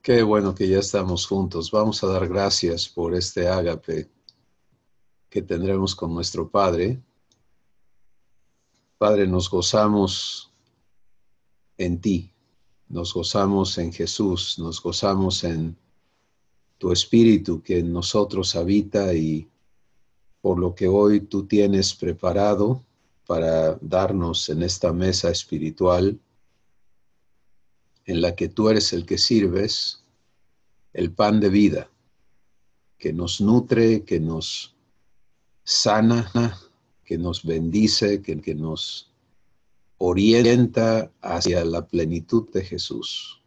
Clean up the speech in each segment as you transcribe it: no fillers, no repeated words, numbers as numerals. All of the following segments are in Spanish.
Qué bueno que ya estamos juntos. Vamos a dar gracias por este ágape que tendremos con nuestro Padre. Padre, nos gozamos en ti, nos gozamos en Jesús, nos gozamos en tu Espíritu que en nosotros habita y por lo que hoy tú tienes preparado para darnos en esta mesa espiritual en la que tú eres el que sirves, el pan de vida, que nos nutre, que nos sana, que nos bendice, que nos orienta hacia la plenitud de Jesús.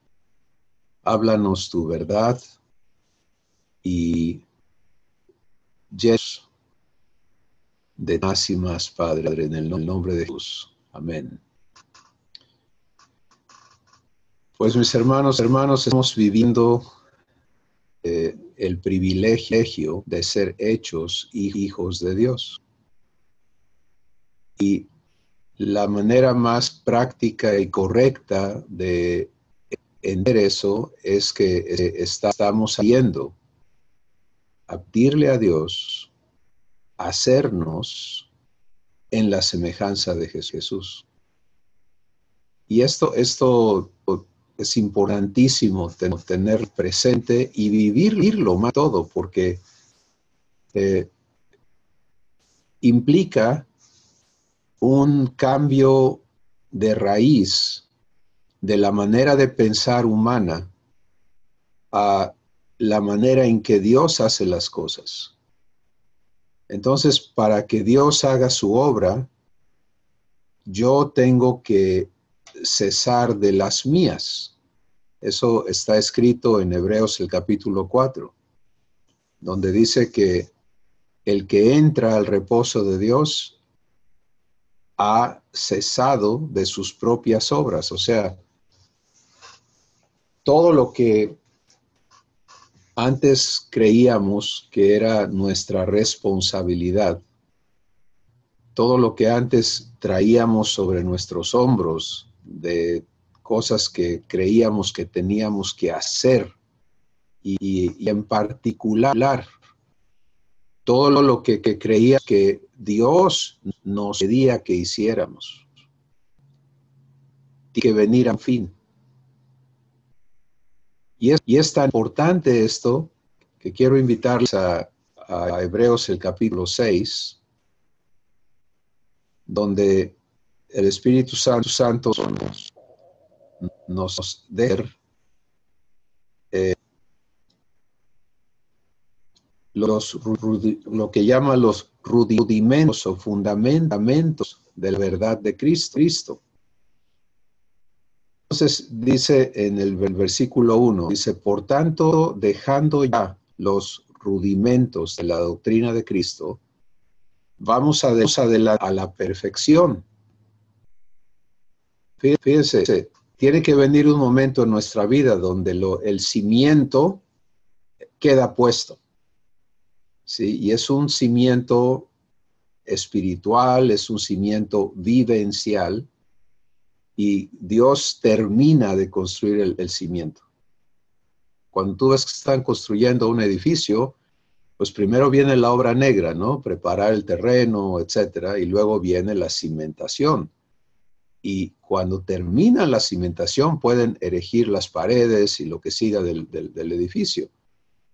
Háblanos tu verdad y llenos de más y más, Padre, en el nombre de Jesús. Amén. Pues mis hermanos, estamos viviendo el privilegio de ser hechos hijos de Dios. Y la manera más práctica y correcta de entender eso es que estamos yendo a pedirle a Dios hacernos en la semejanza de Jesús. Y esto es importantísimo tener presente y vivirlo más todo, porque implica un cambio de raíz de la manera de pensar humana a la manera en que Dios hace las cosas. Entonces, para que Dios haga su obra, yo tengo que cesar de las mías. Eso está escrito en Hebreos el capítulo 4, donde dice que el que entra al reposo de Dios ha cesado de sus propias obras. O sea, todo lo que antes creíamos que era nuestra responsabilidad, todo lo que antes traíamos sobre nuestros hombros de cosas que creíamos que teníamos que hacer y en particular todo lo que creía que Dios nos pedía que hiciéramos, tiene que venir a fin. Y es tan importante esto que quiero invitarles a Hebreos el capítulo 6, donde el Espíritu Santo nos deja lo que llama los rudimentos o fundamentos de la verdad de Cristo. Entonces dice en el versículo 1, dice, por tanto, dejando ya los rudimentos de la doctrina de Cristo, vamos adelante a la perfección. Fíjense, tiene que venir un momento en nuestra vida donde el cimiento queda puesto. ¿Sí? Y es un cimiento espiritual, es un cimiento vivencial, y Dios termina de construir el cimiento. Cuando tú ves que están construyendo un edificio, pues primero viene la obra negra, ¿no? Preparar el terreno, etcétera, y luego viene la cimentación. Y cuando termina la cimentación, pueden erigir las paredes y lo que siga del edificio.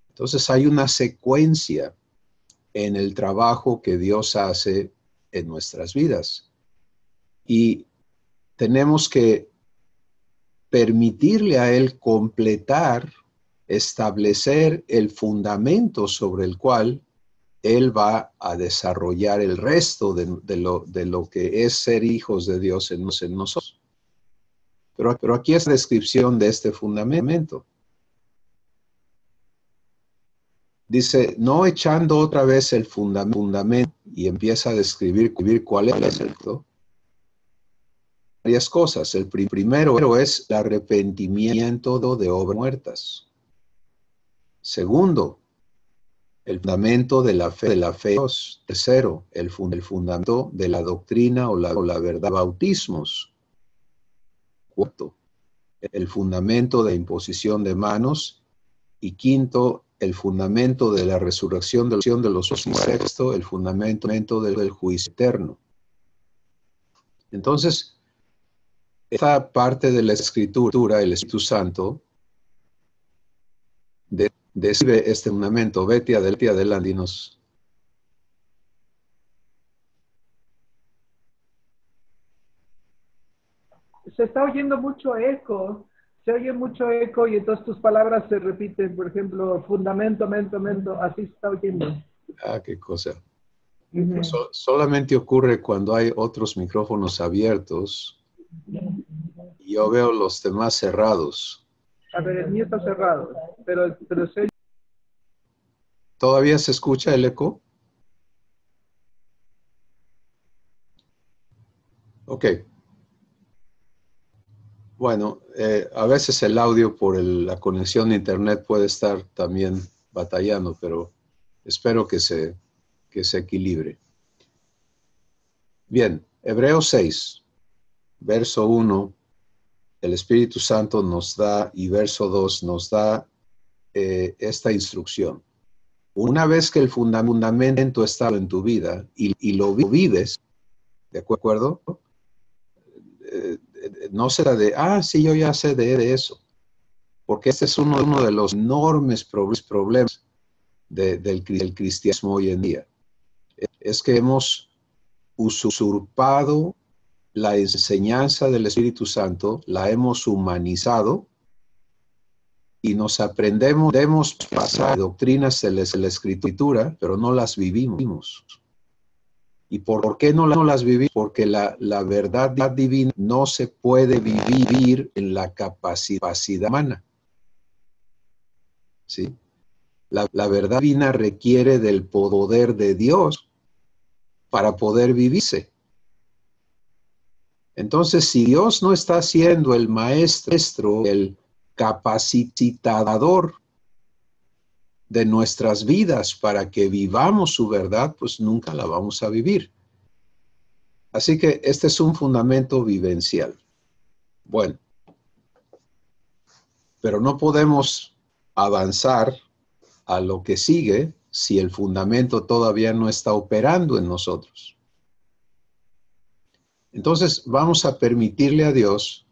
Entonces hay una secuencia en el trabajo que Dios hace en nuestras vidas. Y tenemos que permitirle a Él completar, establecer el fundamento sobre el cual Él va a desarrollar el resto de lo que es ser hijos de Dios en nosotros. Pero aquí es la descripción de este fundamento. Dice, no echando otra vez el fundamento, y empieza a describir cuál es el fundamento. Varias cosas. El primero es el arrepentimiento de obras muertas. Segundo, el fundamento de la fe de Dios. Tercero, el fundamento de la doctrina o la verdad, bautismos. Cuarto, el fundamento de imposición de manos, y quinto, el fundamento de la resurrección de los muertos, y sexto, el fundamento del juicio eterno. Entonces, esta parte de la Escritura, el Espíritu Santo, describe este fundamento. Vete adelante y nos... Se está oyendo mucho eco, se oye mucho eco y entonces tus palabras se repiten, por ejemplo, fundamento, así se está oyendo. Ah, qué cosa. Pues solamente ocurre cuando hay otros micrófonos abiertos y yo veo los demás cerrados. A ver, el mío está cerrado, pero se... ¿Todavía se escucha el eco? Ok. Bueno, a veces el audio por la conexión de internet puede estar también batallando, pero espero que se equilibre. Bien, Hebreos 6, verso 1, el Espíritu Santo nos da, y verso 2 nos da esta instrucción. Una vez que el fundamento está en tu vida y lo vives, ¿de acuerdo? No será de, sí, yo ya sé de eso. Porque este es uno de los enormes problemas del cristianismo hoy en día. Es que hemos usurpado la enseñanza del Espíritu Santo, la hemos humanizado y nos aprendemos pasar doctrinas de la Escritura, pero no las vivimos. ¿Y por qué no las vivimos? Porque la verdad divina no se puede vivir en la capacidad humana. ¿Sí? La verdad divina requiere del poder de Dios para poder vivirse. Entonces, si Dios no está siendo el maestro, el capacitador de nuestras vidas para que vivamos su verdad, pues nunca la vamos a vivir. Así que este es un fundamento vivencial. Bueno, pero no podemos avanzar a lo que sigue si el fundamento todavía no está operando en nosotros. Entonces vamos a permitirle a Dios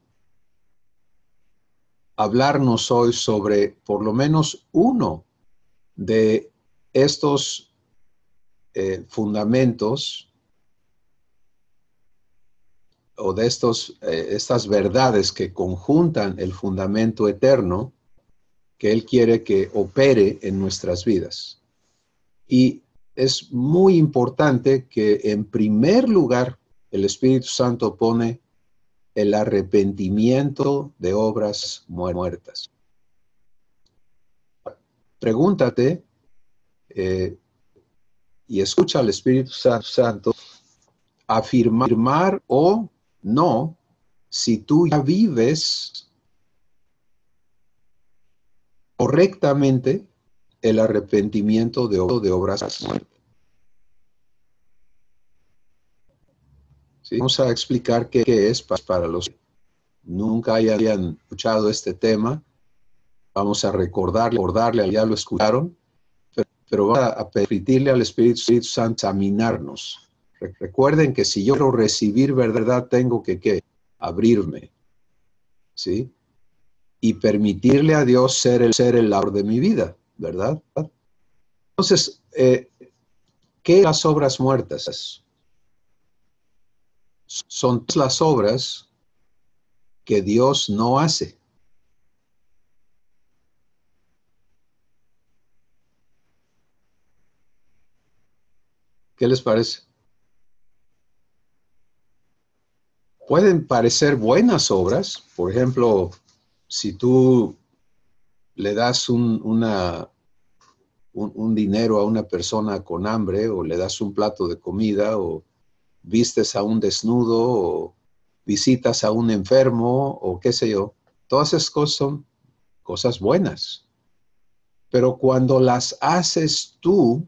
hablarnos hoy sobre por lo menos uno de estos fundamentos o de estas verdades que conjuntan el fundamento eterno que Él quiere que opere en nuestras vidas. Y es muy importante que en primer lugar el Espíritu Santo pone el arrepentimiento de obras muertas. Pregúntate y escucha al Espíritu Santo afirmar o no si tú ya vives correctamente el arrepentimiento de obras muertas. ¿Sí? Vamos a explicar qué es para los que nunca hayan escuchado este tema. Vamos a recordarle, ya lo escucharon, pero vamos a permitirle al Espíritu Santo examinarnos. Recuerden que si yo quiero recibir verdad, tengo que abrirme, ¿sí? Y permitirle a Dios ser el labor de mi vida, ¿verdad? Entonces, ¿qué son las obras muertas? Son las obras que Dios no hace. ¿Qué les parece? Pueden parecer buenas obras, por ejemplo, si tú le das un dinero a una persona con hambre, o le das un plato de comida, o vistes a un desnudo, o visitas a un enfermo, o qué sé yo, todas esas cosas son cosas buenas. Pero cuando las haces tú,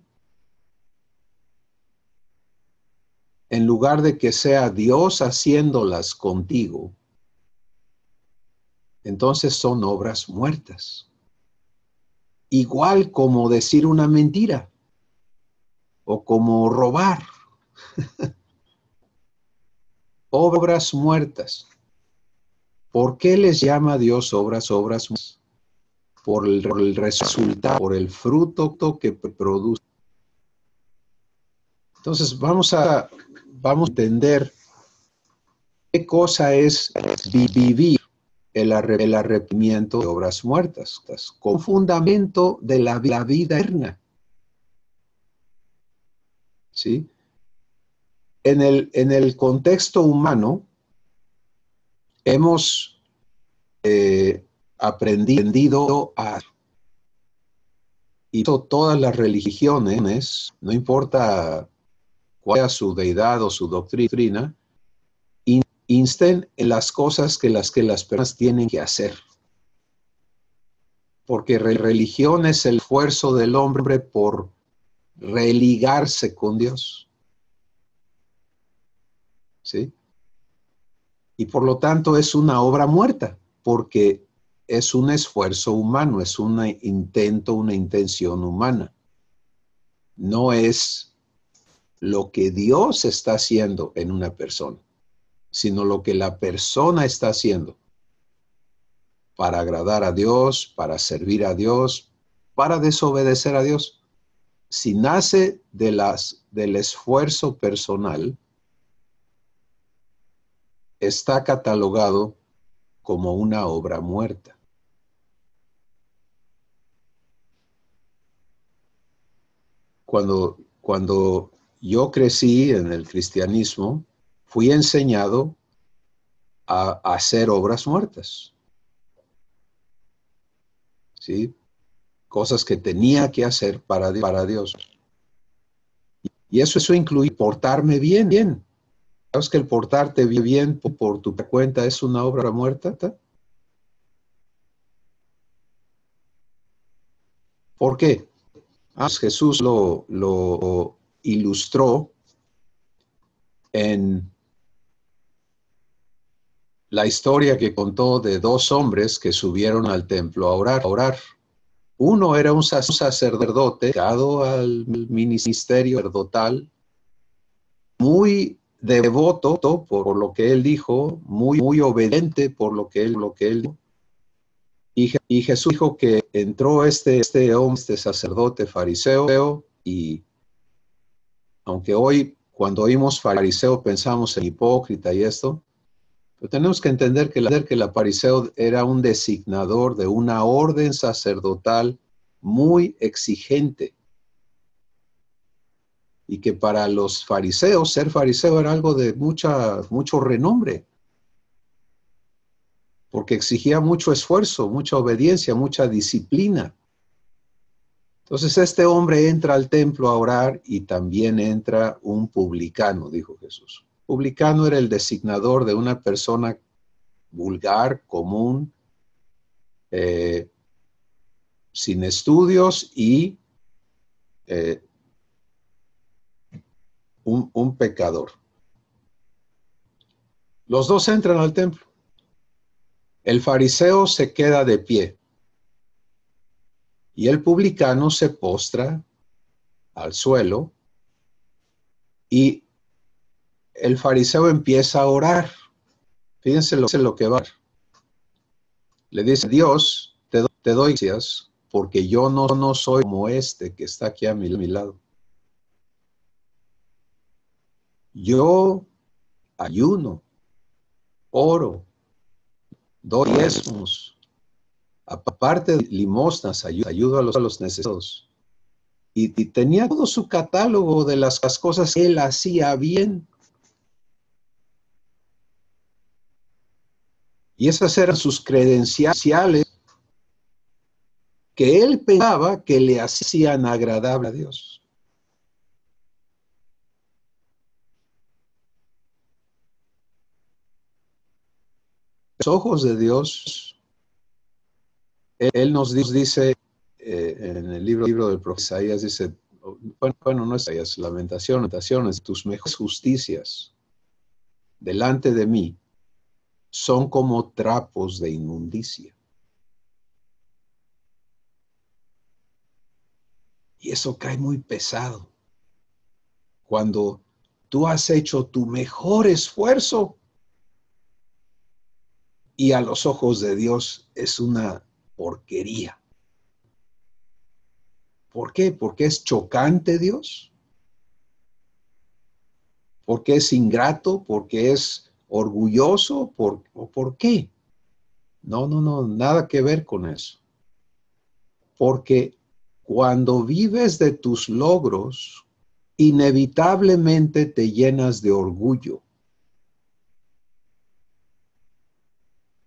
en lugar de que sea Dios haciéndolas contigo, entonces son obras muertas. Igual como decir una mentira o como robar. Obras muertas. ¿Por qué les llama Dios obras muertas? Por el resultado, por el fruto que produce. Entonces vamos a entender qué cosa es vivir el arrepentimiento de obras muertas, con fundamento de la vida eterna. ¿Sí? En el contexto humano, hemos aprendido a... Y todas las religiones, no importa cuál sea su deidad o su doctrina, insten en las cosas que las personas tienen que hacer. Porque religión es el esfuerzo del hombre por religarse con Dios. ¿Sí? Y por lo tanto es una obra muerta, porque es un esfuerzo humano, es un intento, una intención humana. No es lo que Dios está haciendo en una persona, sino lo que la persona está haciendo para agradar a Dios, para servir a Dios, para desobedecer a Dios. Si nace del esfuerzo personal, está catalogado como una obra muerta. Cuando yo crecí en el cristianismo, fui enseñado a hacer obras muertas. ¿Sí? Cosas que tenía que hacer para Dios. Y eso incluye portarme bien. ¿Sabes que el portarte bien por tu cuenta es una obra muerta? ¿Por qué? Jesús lo ilustró en la historia que contó de dos hombres que subieron al templo a orar. Uno era un sacerdote dedicado al ministerio sacerdotal, muy devoto por lo que él dijo, muy obediente por lo que él dijo. Y Jesús dijo que entró este hombre, este sacerdote fariseo, y aunque hoy cuando oímos fariseo pensamos en hipócrita y esto, pero tenemos que entender que el fariseo era un designador de una orden sacerdotal muy exigente. Y que para los fariseos, ser fariseo era algo de mucho renombre. Porque exigía mucho esfuerzo, mucha obediencia, mucha disciplina. Entonces este hombre entra al templo a orar y también entra un publicano, dijo Jesús. Publicano era el designador de una persona vulgar, común, sin estudios y un pecador. Los dos entran al templo. El fariseo se queda de pie y el publicano se postra al suelo y el fariseo empieza a orar. Fíjense lo que va. Le dice: Dios, te doy gracias porque yo no soy como este que está aquí a mi lado. Yo ayuno, oro, doy diezmos, aparte de limosnas, ayudo a los necesitados. Y tenía todo su catálogo de las cosas que él hacía bien. Y esas eran sus credenciales que él pensaba que le hacían agradable a Dios. Los ojos de Dios, Él nos dice en el libro del profeta Isaías, dice, bueno, no es Isaías, Lamentaciones, tus mejores justicias delante de mí son como trapos de inmundicia. Y eso cae muy pesado. Cuando tú has hecho tu mejor esfuerzo y a los ojos de Dios es una porquería. ¿Por qué? Porque es chocante Dios. Porque es ingrato, porque es orgulloso, ¿por qué? No, nada que ver con eso. Porque cuando vives de tus logros, inevitablemente te llenas de orgullo.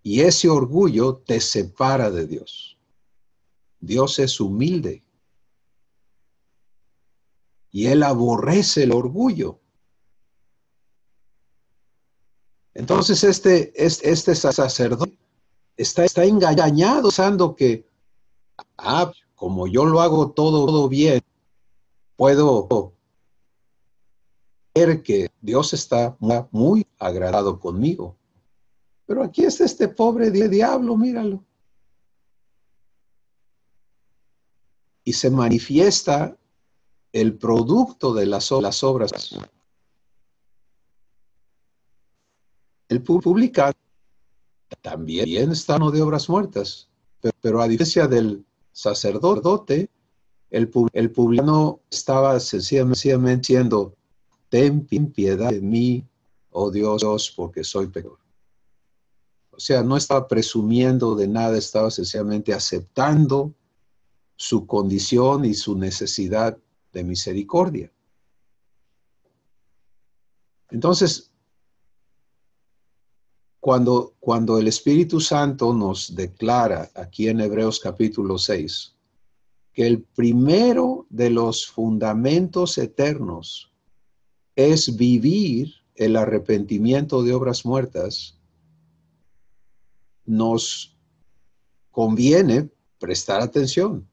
Y ese orgullo te separa de Dios. Dios es humilde. Y Él aborrece el orgullo. Entonces este sacerdote está engañado pensando que, como yo lo hago todo bien, puedo ver que Dios está muy agradado conmigo. Pero aquí está este pobre diablo, míralo. Y se manifiesta el producto de las obras. El publicano también está lleno de obras muertas, pero a diferencia del sacerdote, el publicano estaba sencillamente diciendo, ten piedad de mí, oh Dios, porque soy pecador. O sea, no estaba presumiendo de nada, estaba sencillamente aceptando su condición y su necesidad de misericordia. Entonces, cuando el Espíritu Santo nos declara aquí en Hebreos capítulo 6, que el primero de los fundamentos eternos es vivir el arrepentimiento de obras muertas, nos conviene prestar atención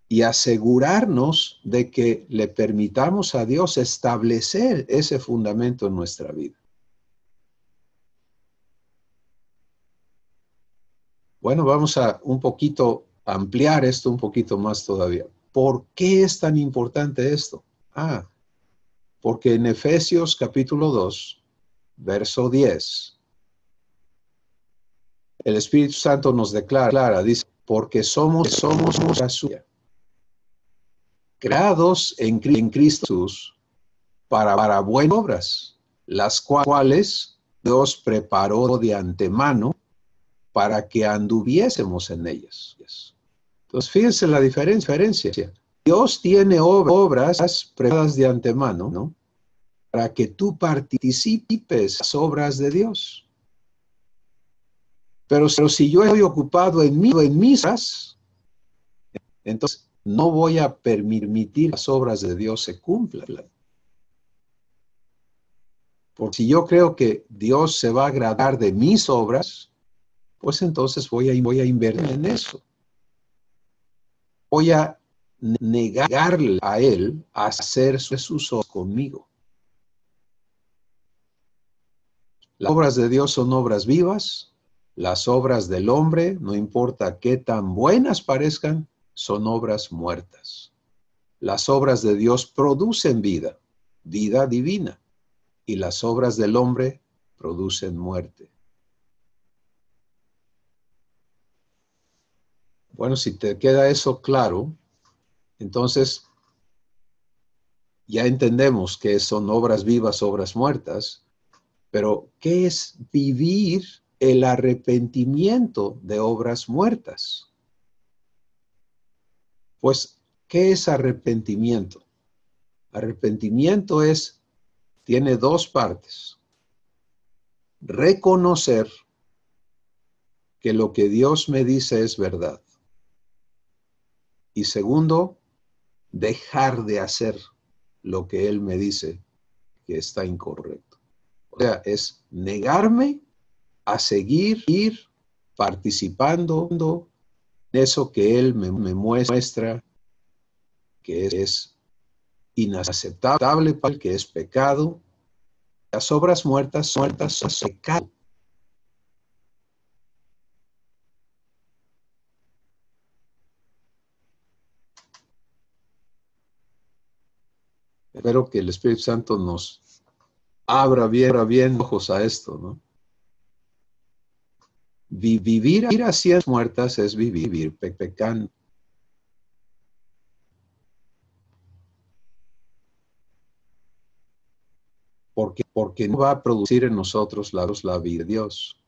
y asegurarnos de que le permitamos a Dios establecer ese fundamento en nuestra vida. Bueno, vamos a un poquito ampliar esto un poquito más todavía. ¿Por qué es tan importante esto? Porque en Efesios capítulo 2, verso 10, el Espíritu Santo nos declara, dice, porque somos la suya, creados en Cristo Jesús para buenas obras, las cuales Dios preparó de antemano para que anduviésemos en ellas. Entonces, fíjense la diferencia. Dios tiene obras preparadas de antemano, ¿no? Para que tú participes en las obras de Dios. Pero si yo estoy ocupado en mis obras, entonces no voy a permitir que las obras de Dios se cumplan. Porque si yo creo que Dios se va a agradar de mis obras, pues entonces voy a invertir en eso. Voy a negarle a Él a hacer sus obras conmigo. Las obras de Dios son obras vivas. Las obras del hombre, no importa qué tan buenas parezcan, son obras muertas. Las obras de Dios producen vida, vida divina. Y las obras del hombre producen muerte. Bueno, si te queda eso claro, entonces ya entendemos que son obras vivas, obras muertas, pero ¿qué es vivir el arrepentimiento de obras muertas? Pues, ¿qué es arrepentimiento? Arrepentimiento tiene dos partes. Reconocer que lo que Dios me dice es verdad. Y segundo, dejar de hacer lo que Él me dice que está incorrecto. O sea, es negarme a seguir participando en eso que Él me muestra que es inaceptable, que es pecado. Las obras muertas son pecado. Espero que el Espíritu Santo nos abra bien ojos a esto, ¿no? Vivir hacia las muertas es vivir pecando. Porque no va a producir en nosotros la vida de Dios.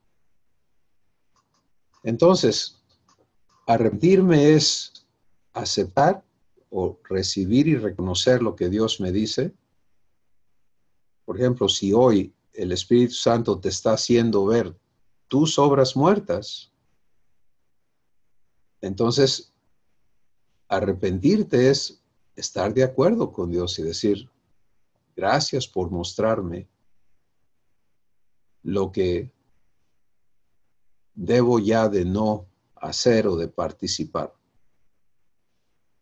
Entonces, arrepentirme es aceptar o recibir y reconocer lo que Dios me dice. Por ejemplo, si hoy el Espíritu Santo te está haciendo ver tus obras muertas, entonces arrepentirte es estar de acuerdo con Dios y decir, gracias por mostrarme lo que debo ya de no hacer o de participar.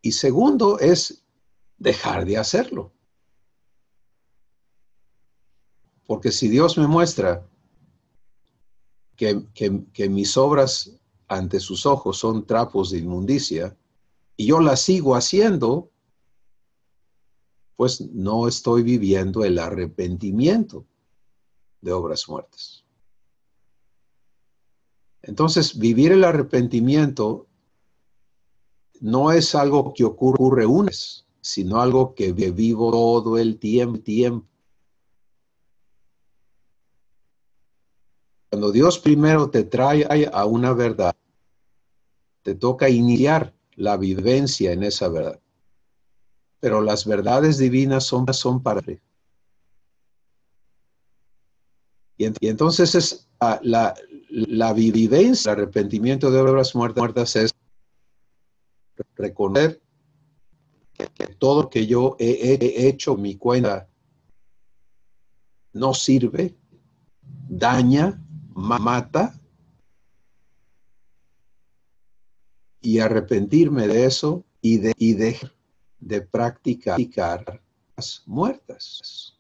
Y segundo es dejar de hacerlo. Porque si Dios me muestra que mis obras ante sus ojos son trapos de inmundicia y yo las sigo haciendo, pues no estoy viviendo el arrepentimiento de obras muertas. Entonces, vivir el arrepentimiento no es algo que ocurre una vez, sino algo que vivo todo el tiempo. Cuando Dios primero te trae a una verdad, te toca iniciar la vivencia en esa verdad. Pero las verdades divinas son para ti. Y entonces es la vivencia, el arrepentimiento de obras muertas es reconocer que todo lo que yo he hecho en mi cuenta no sirve, daña, mata, y arrepentirme de eso y de practicar las muertas.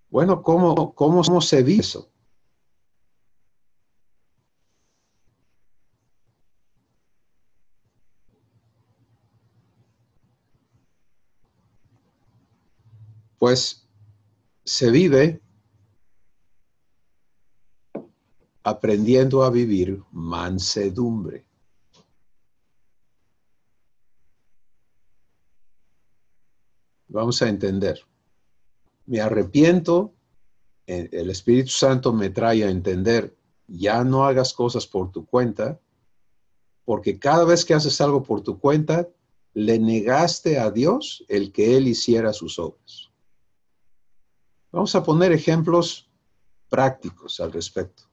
Bueno, ¿cómo se vive eso? Pues se vive aprendiendo a vivir mansedumbre. Vamos a entender. Me arrepiento, el Espíritu Santo me trae a entender, ya no hagas cosas por tu cuenta, porque cada vez que haces algo por tu cuenta, le negaste a Dios el que Él hiciera sus obras. Vamos a poner ejemplos prácticos al respecto.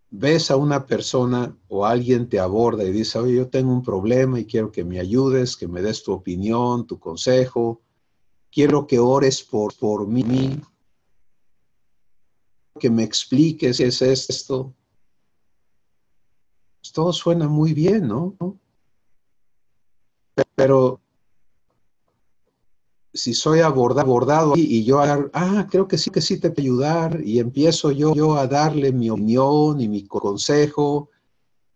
Ves a una persona o alguien te aborda y dice, oye, yo tengo un problema y quiero que me ayudes, que me des tu opinión, tu consejo. Quiero que ores por mí, que me expliques qué es esto. Pues todo suena muy bien, ¿no? Pero si soy abordado y yo creo que sí te puedo ayudar, y empiezo yo a darle mi opinión y mi consejo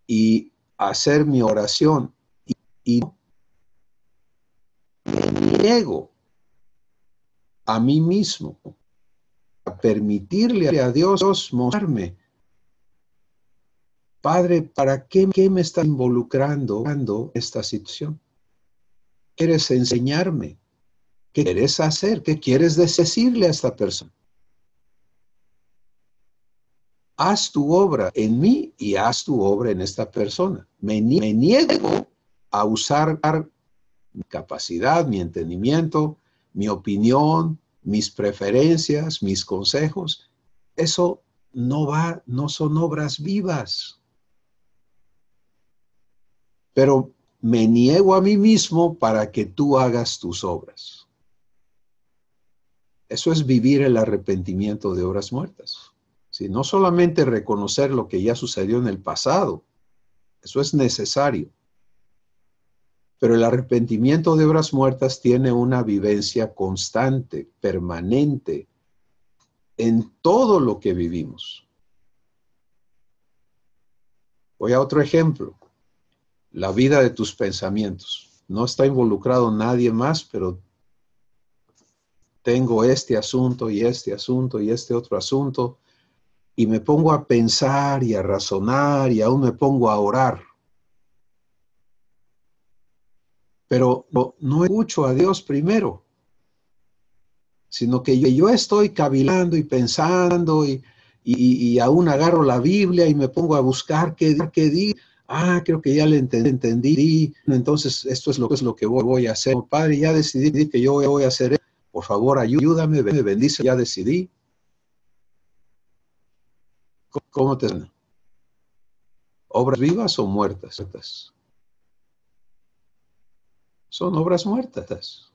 y a hacer mi oración y me niego a mí mismo a permitirle a Dios mostrarme, Padre, ¿para qué me está involucrando en esta situación? ¿Quieres enseñarme? ¿Qué quieres hacer? ¿Qué quieres decirle a esta persona? Haz tu obra en mí y haz tu obra en esta persona. Me niego a usar mi capacidad, mi entendimiento, mi opinión, mis preferencias, mis consejos. Eso no son obras vivas. Pero me niego a mí mismo para que tú hagas tus obras. Eso es vivir el arrepentimiento de obras muertas. ¿Sí? No solamente reconocer lo que ya sucedió en el pasado, eso es necesario. Pero el arrepentimiento de obras muertas tiene una vivencia constante, permanente, en todo lo que vivimos. Voy a otro ejemplo. la vida de tus pensamientos. No está involucrado nadie más, pero tengo este asunto y este asunto y este otro asunto, y me pongo a pensar y a razonar y aún me pongo a orar. Pero no escucho a Dios primero, sino que yo estoy cavilando y pensando y aún agarro la Biblia y me pongo a buscar qué dice. Ah, creo que ya le entendí. Entonces, esto es lo que voy a hacer. Padre, ya decidí que yo voy a hacer esto. Por favor, ayúdame, me bendice, ya decidí. ¿Cómo te suena? ¿Obras vivas o muertas? Son obras muertas.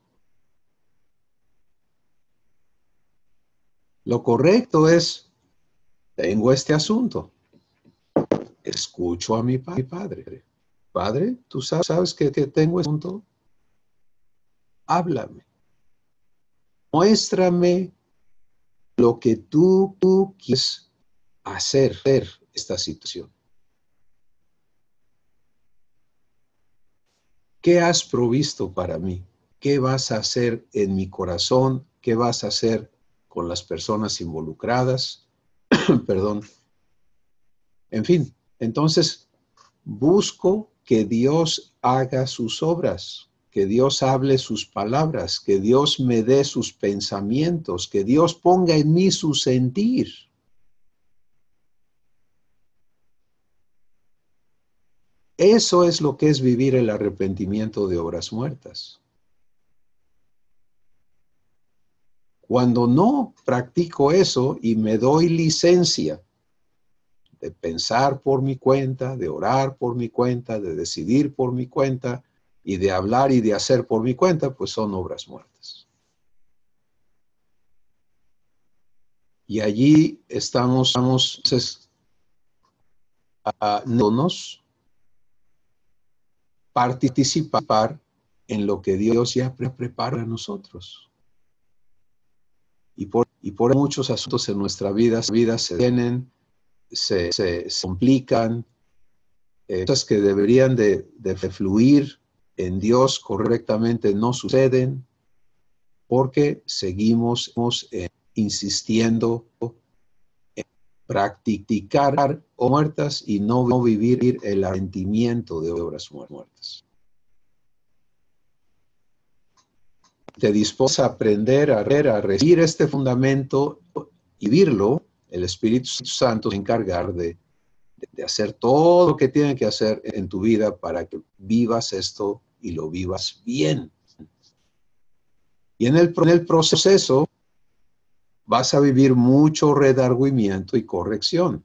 Lo correcto es, tengo este asunto. Escucho a mi padre. Padre, tú sabes que tengo este asunto. Háblame. Muéstrame lo que tú quieres hacer esta situación. ¿Qué has provisto para mí? ¿Qué vas a hacer en mi corazón? ¿Qué vas a hacer con las personas involucradas? Perdón. En fin, entonces busco que Dios haga sus obras, que Dios hable sus palabras, que Dios me dé sus pensamientos, que Dios ponga en mí su sentir. Eso es lo que es vivir el arrepentimiento de obras muertas. Cuando no practico eso y me doy licencia de pensar por mi cuenta, de orar por mi cuenta, de decidir por mi cuenta y de hablar y de hacer por mi cuenta, pues son obras muertas. Y allí estamos nos participar en lo que Dios ya prepara a nosotros. Y por muchos asuntos en nuestra vida se tienen, se complican, cosas que deberían de fluir en Dios correctamente no suceden porque seguimos insistiendo en practicar o muertas y no vivir el arrepentimiento de obras muertas. Te dispones a aprender a recibir este fundamento y vivirlo, el Espíritu Santo se encargar de hacer todo lo que tiene que hacer en tu vida para que vivas esto y lo vivas bien. Y en el proceso vas a vivir mucho redargüimiento y corrección,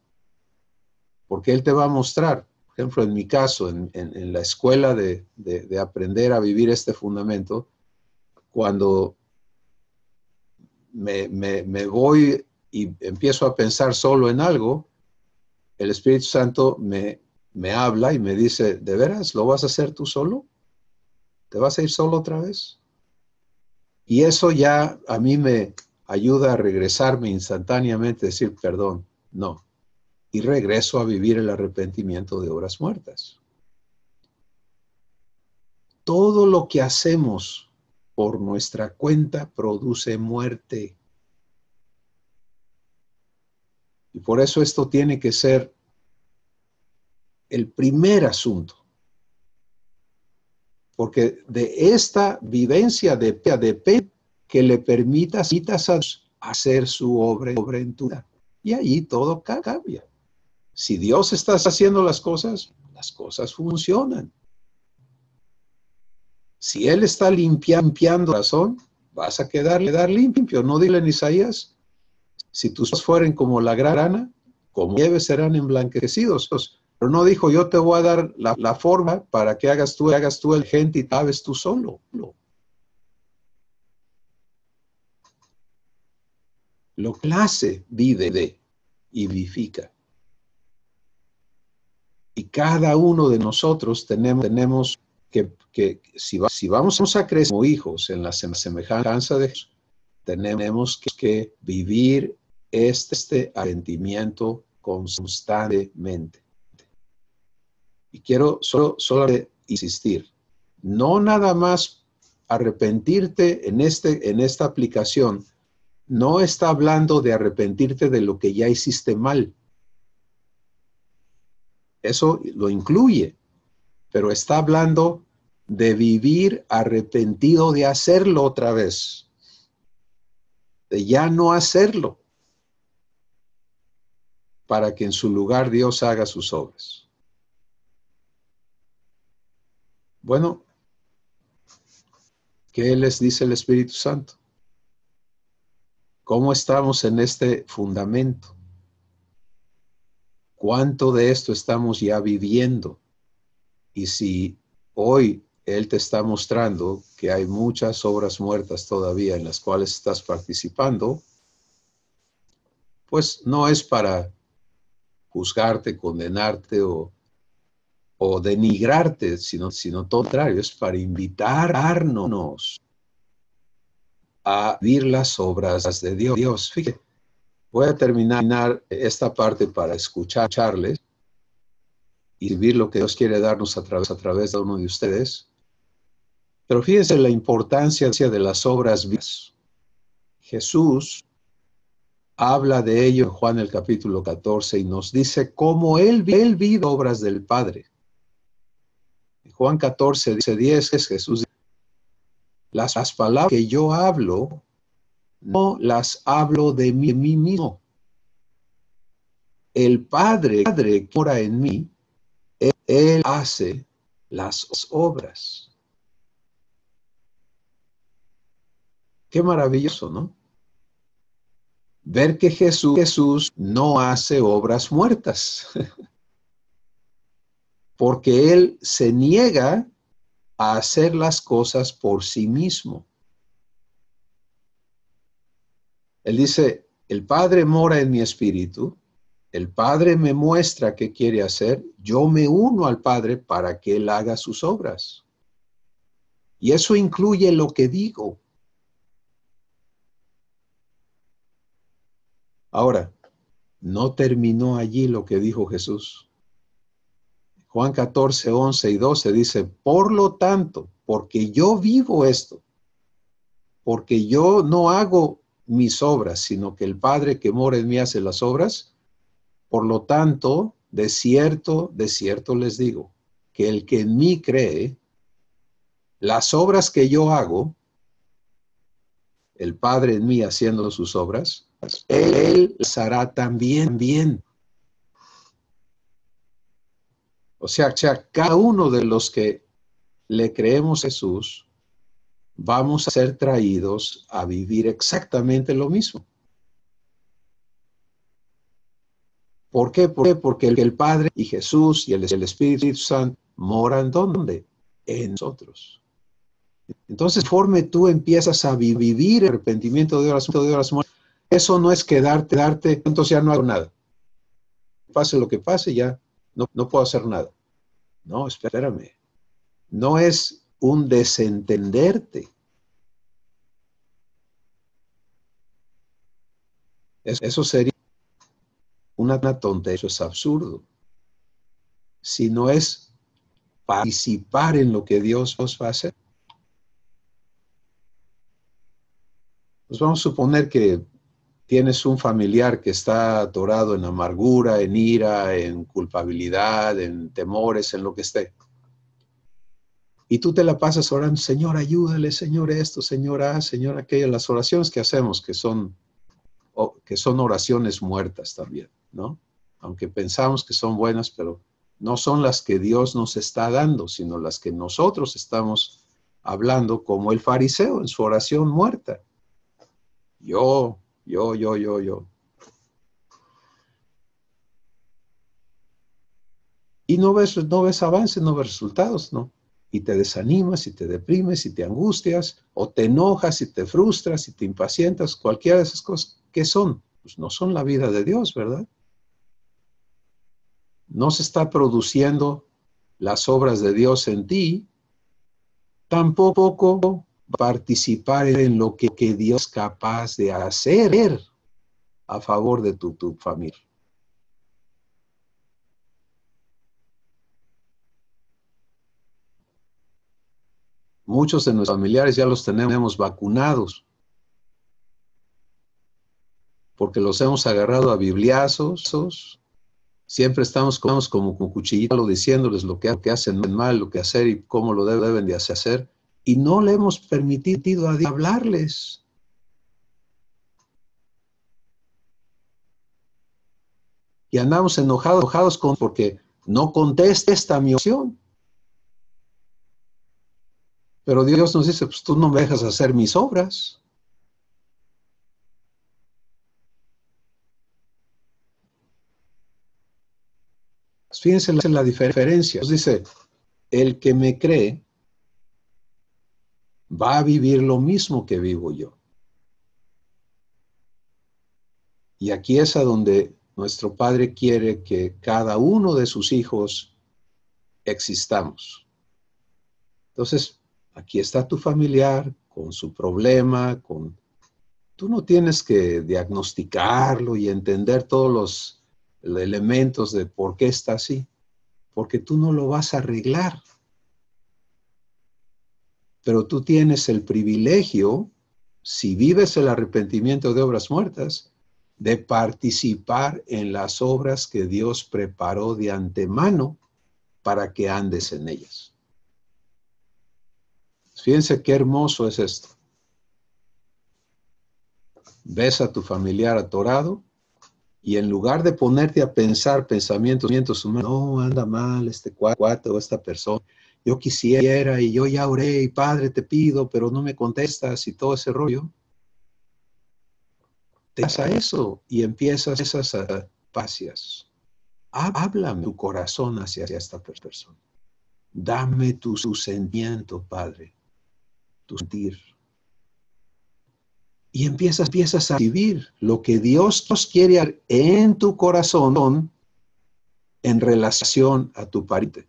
porque Él te va a mostrar, por ejemplo, en mi caso, en la escuela de aprender a vivir este fundamento, cuando me voy y empiezo a pensar solo en algo, el Espíritu Santo me habla y me dice, ¿de veras lo vas a hacer tú solo? ¿Te vas a ir solo otra vez? Y eso ya a mí me ayuda a regresarme instantáneamente, decir, perdón, no. Y regreso a vivir el arrepentimiento de obras muertas. Todo lo que hacemos por nuestra cuenta produce muerte. Y por eso esto tiene que ser el primer asunto. Porque de esta vivencia depende que le permitas a Dios hacer su obra en tu vida. Y ahí todo cambia. Si Dios está haciendo las cosas funcionan. Si Él está limpiando el corazón, vas a quedar limpio. No dile en Isaías, si tus ojos fueren como la grana, como nieve serán emblanquecidos. Pero no dijo, yo te voy a dar la forma para que hagas tú el gente y te laves tú solo. No. Lo que hace, vive y vivifica. Y cada uno de nosotros tenemos que si vamos a crecer como hijos en la semejanza de Jesús, tenemos que vivir este arrepentimiento constantemente. Y quiero solo insistir, no nada más arrepentirte en esta aplicación, no está hablando de arrepentirte de lo que ya hiciste mal. Eso lo incluye, pero está hablando de vivir arrepentido de hacerlo otra vez, de ya no hacerlo, para que en su lugar Dios haga sus obras. Bueno, ¿qué les dice el Espíritu Santo? ¿Cómo estamos en este fundamento? ¿Cuánto de esto estamos ya viviendo? Y si hoy Él te está mostrando que hay muchas obras muertas todavía en las cuales estás participando, pues no es para juzgarte, condenarte o denigrarte, sino todo lo contrario, es para invitarnos a vivir las obras de Dios. Fíjate, voy a terminar esta parte para escucharles y vivir lo que Dios quiere darnos a través de uno de ustedes. Pero fíjense la importancia de las obras vivas. Jesús habla de ello en Juan el capítulo 14 y nos dice cómo Él vive obras del Padre. En Juan 14 dice 10, Jesús dice, las palabras que yo hablo, no las hablo de mí mismo. El Padre que mora en mí, Él hace las obras. Qué maravilloso, ¿no? Ver que Jesús no hace obras muertas, porque Él se niega a hacer las cosas por sí mismo. Él dice, el Padre mora en mi espíritu, el Padre me muestra qué quiere hacer, yo me uno al Padre para que Él haga sus obras. Y eso incluye lo que digo. Ahora, no terminó allí lo que dijo Jesús. Juan 14, 11 y 12 dice, por lo tanto, porque yo vivo esto, porque yo no hago mis obras, sino que el Padre que mora en mí hace las obras, por lo tanto, de cierto les digo, que el que en mí cree, las obras que yo hago, el Padre en mí haciendo sus obras, Él las hará también. O sea, cada uno de los que le creemos a Jesús, vamos a ser traídos a vivir exactamente lo mismo. ¿Por qué? Porque el Padre y Jesús y el Espíritu Santo moran ¿dónde? En nosotros. Entonces, conforme tú empiezas a vivir el arrepentimiento de horas muertas, eso no es quedarte, entonces ya no hago nada. Pase lo que pase, ya no puedo hacer nada. No, espérame. No es un desentenderte. Eso sería una tontería, eso es absurdo. Si no es participar en lo que Dios va a hacer. Pues vamos a suponer que tienes un familiar que está atorado en amargura, en ira, en culpabilidad, en temores, en lo que esté. Y tú te la pasas orando, Señor, ayúdale, Señor esto, Señor Señor aquello. Las oraciones que hacemos que son oraciones muertas también, ¿no? Aunque pensamos que son buenas, pero no son las que Dios nos está dando, sino las que nosotros estamos hablando como el fariseo en su oración muerta. Yo. Y no ves avances, no ves resultados, ¿no? Y te desanimas, y te deprimes, y te angustias, o te enojas, y te frustras, y te impacientas, cualquiera de esas cosas. ¿Qué son? Pues no son la vida de Dios, ¿verdad? No se está produciendo las obras de Dios en ti, tampoco participar en lo que Dios es capaz de hacer a favor de tu familia. muchos de nuestros familiares ya los tenemos vacunados, porque los hemos agarrado a bibliazos. Siempre estamos como con cuchillito diciéndoles lo que hacen mal, lo que hacer y cómo lo deben de hacer. Y no le hemos permitido a Dios hablarles. Y andamos enojados porque no contesta mi oración. Pero Dios nos dice, pues tú no me dejas hacer mis obras. Fíjense la diferencia. Nos dice, el que me cree va a vivir lo mismo que vivo yo. Y aquí es a donde nuestro Padre quiere que cada uno de sus hijos existamos. Entonces, aquí está tu familiar con su problema, tú no tienes que diagnosticarlo y entender todos los elementos de por qué está así, porque tú no lo vas a arreglar. Pero tú tienes el privilegio, si vives el arrepentimiento de obras muertas, de participar en las obras que Dios preparó de antemano para que andes en ellas. Fíjense qué hermoso es esto. Ves a tu familiar atorado y en lugar de ponerte a pensar pensamientos humanos, no, anda mal este cuate o esta persona, yo quisiera y yo ya oré y Padre te pido, pero no me contestas y todo ese rollo. Te pasa eso y empiezas esas pacias. Háblame tu corazón hacia esta persona. Dame tu sentimiento, Padre, tu sentir. Y empiezas a vivir lo que Dios quiere en tu corazón en relación a tu pariente.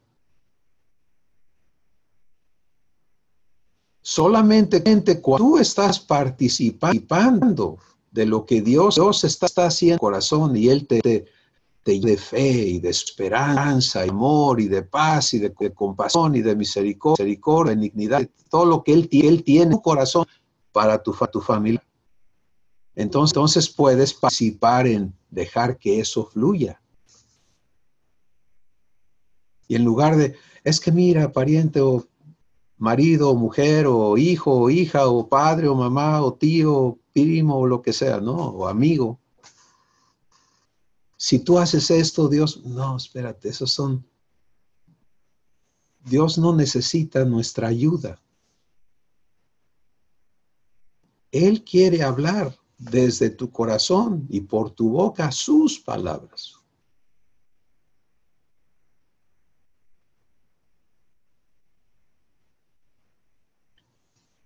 Solamente cuando tú estás participando de lo que Dios está haciendo en tu corazón y Él te de fe y de esperanza, y amor y de paz y de compasión y de misericordia, benignidad, todo lo que Él tiene en tu corazón para tu familia. Entonces puedes participar en dejar que eso fluya. Y en lugar de, es que mira, pariente o marido o mujer o hijo o hija o padre o mamá o tío o primo o lo que sea, ¿no? O amigo. Si tú haces esto, Dios, no, espérate, Dios no necesita nuestra ayuda. Él quiere hablar desde tu corazón y por tu boca sus palabras.